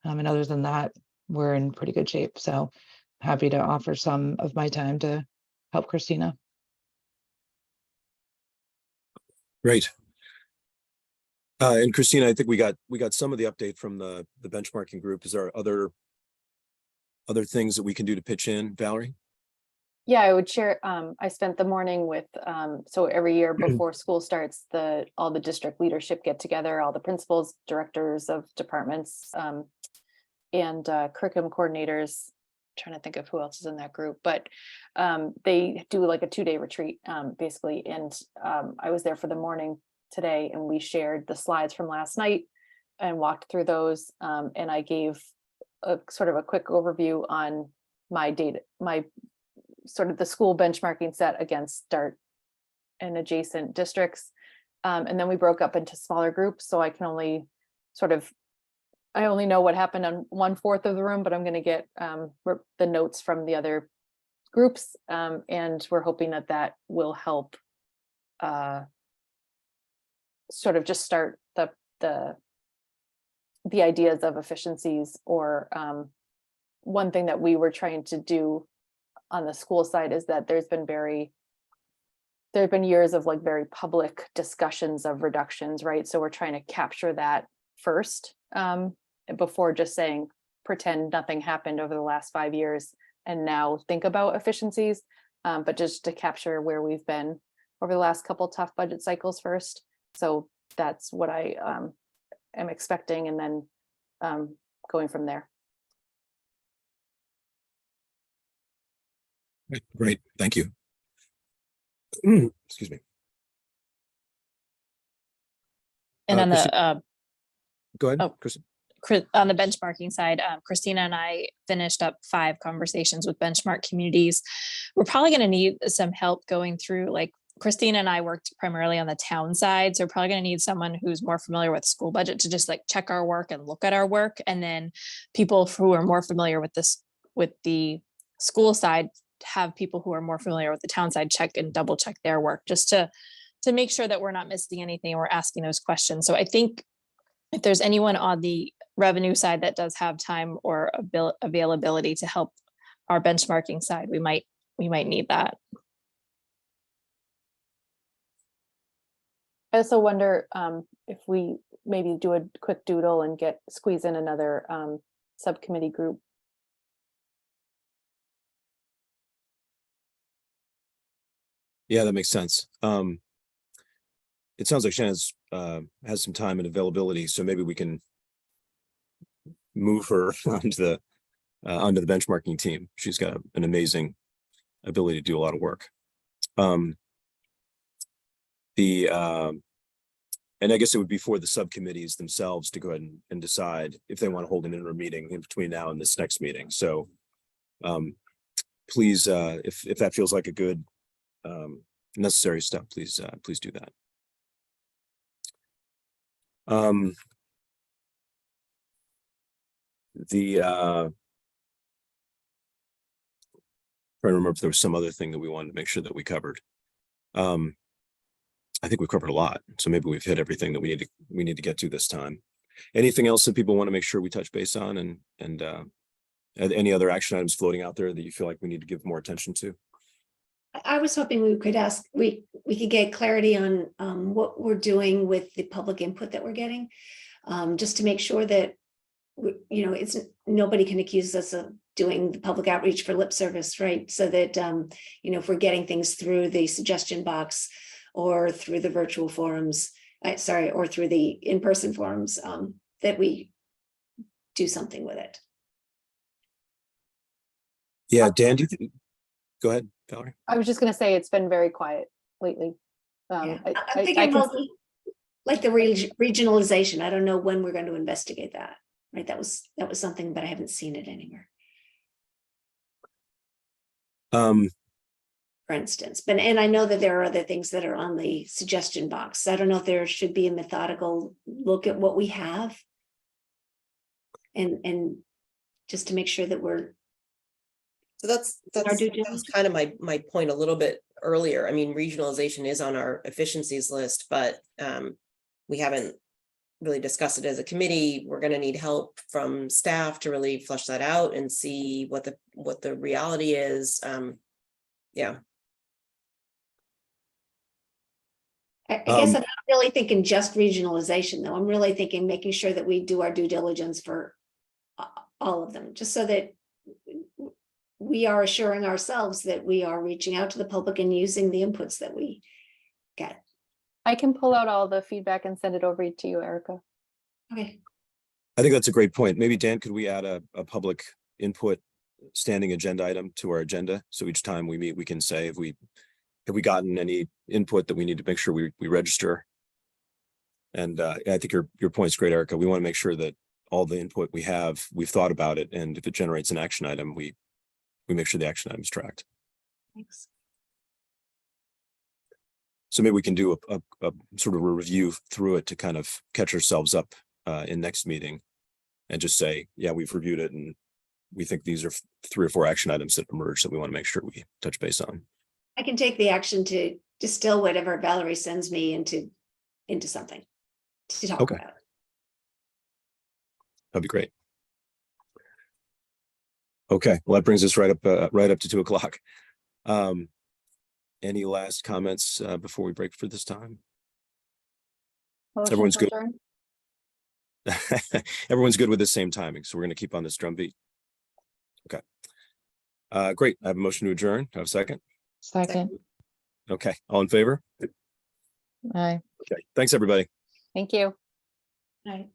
And other than that, we're in pretty good shape. So happy to offer some of my time to help Christina. Great. And Christina, I think we got some of the update from the benchmarking group. Is there other things that we can do to pitch in, Valerie? Yeah, I would share. I spent the morning with, so every year before school starts, all the district leadership get together, all the principals, directors of departments, and curriculum coordinators. I'm trying to think of who else is in that group, but they do like a 2-day retreat, basically. And I was there for the morning today, and we shared the slides from last night and walked through those. And I gave a sort of a quick overview on my data, my sort of the school benchmarking set against START and adjacent districts. And then we broke up into smaller groups. So I can only I only know what happened on 1/4 of the room, but I'm going to get the notes from the other groups. And we're hoping that will help sort of just start the ideas of efficiencies. Or one thing that we were trying to do on the school side is that there have been years of like very public discussions of reductions, right? So we're trying to capture that first, before just saying, pretend nothing happened over the last 5 years and now think about efficiencies, but just to capture where we've been over the last couple tough budget cycles first. So that's what I am expecting, and then going from there. Great, thank you. Excuse me. And on Christi- the Go ahead, oh. Chris. on the benchmarking side, Christina and I finished up 5 conversations with benchmark communities. We're probably going to need some help going through, like Christina and I worked primarily on the town side. So we're probably going to need someone who's more familiar with school budget to just like check our work and look at our work. And then people who are more familiar with this, with the school side, have people who are more familiar with the town side check and double check their work, just to make sure that we're not missing anything and we're asking those questions. So I think if there's anyone on the revenue side that does have time or availability to help our benchmarking side, we might need that. I also wonder if we maybe do a quick doodle and squeeze in another subcommittee group. Yeah, that makes sense. It sounds like Shannon's has some time and availability, so maybe we can move her onto the benchmarking team. She's got an amazing ability to do a lot of work. And I guess it would be for the subcommittees themselves to go ahead and decide if they want to hold an interim meeting in between now and this next meeting. So please, if that feels like a good necessary step, please do that. Trying to remember if there was some other thing that we wanted to make sure that we covered. I think we've covered a lot, so maybe we've hit everything that we need to get to this time. Anything else that people want to make sure we touch base on, and any other action items floating out there that you feel like we need to give more attention to? I was hoping we could ask, we could get clarity on what we're doing with the public input that we're getting. Just to make sure that, you know, it's, nobody can accuse us of doing the public outreach for lip service, right? So that, you know, if we're getting things through the suggestion box or through the virtual forums, or through the in-person forums, that we do something with it. Yeah, Dan, go ahead, Valerie. I was just gonna say, it's been very quiet lately. Yeah. I I'm thinking like the regionalization. I don't know when we're going to investigate that. Right. That was something, but I haven't seen it anywhere, for instance. But, and I know that there are other things that are on the suggestion box. I don't know if there should be a methodical look at what we have. And just to make sure that we're. So that's due diligence. kind of my point a little bit earlier. I mean, regionalization is on our efficiencies list, but we haven't really discussed it as a committee. We're going to need help from staff to really flush that out and see what the reality is. Yeah. I guess I'm not really thinking just regionalization, though. I'm really thinking making sure that we do our due diligence for all of them, just so that we are assuring ourselves that we are reaching out to the public and using the inputs that we get. I can pull out all the feedback and send it over to you, Erica. Okay. I think that's a great point. Maybe Dan, could we add a public input standing agenda item to our agenda? So each time we meet, we can say, have we gotten any input that we need to make sure we register? And I think your point's great, Erica. We want to make sure that all the input we have, we've thought about it. And if it generates an action item, we make sure the action item is tracked. Thanks. So maybe we can do a sort of a review through it to kind of catch ourselves up in next meeting and just say, yeah, we've reviewed it and we think these are 3 or 4 action items that emerge that we want to make sure we touch base on. I can take the action to distill whatever Valerie sends me into something to talk about. That'd be great. Okay, well, that brings us right up to 2 o'clock. Any last comments before we break for this time? Motion Everyone's to good. adjourn? Everyone's good with the same timing, so we're going to keep on this drumbeat. Okay. Great. I have a motion to adjourn. I have a second. Second. Okay. All in favor? Aye. Okay. Thanks, everybody. Thank you. Right.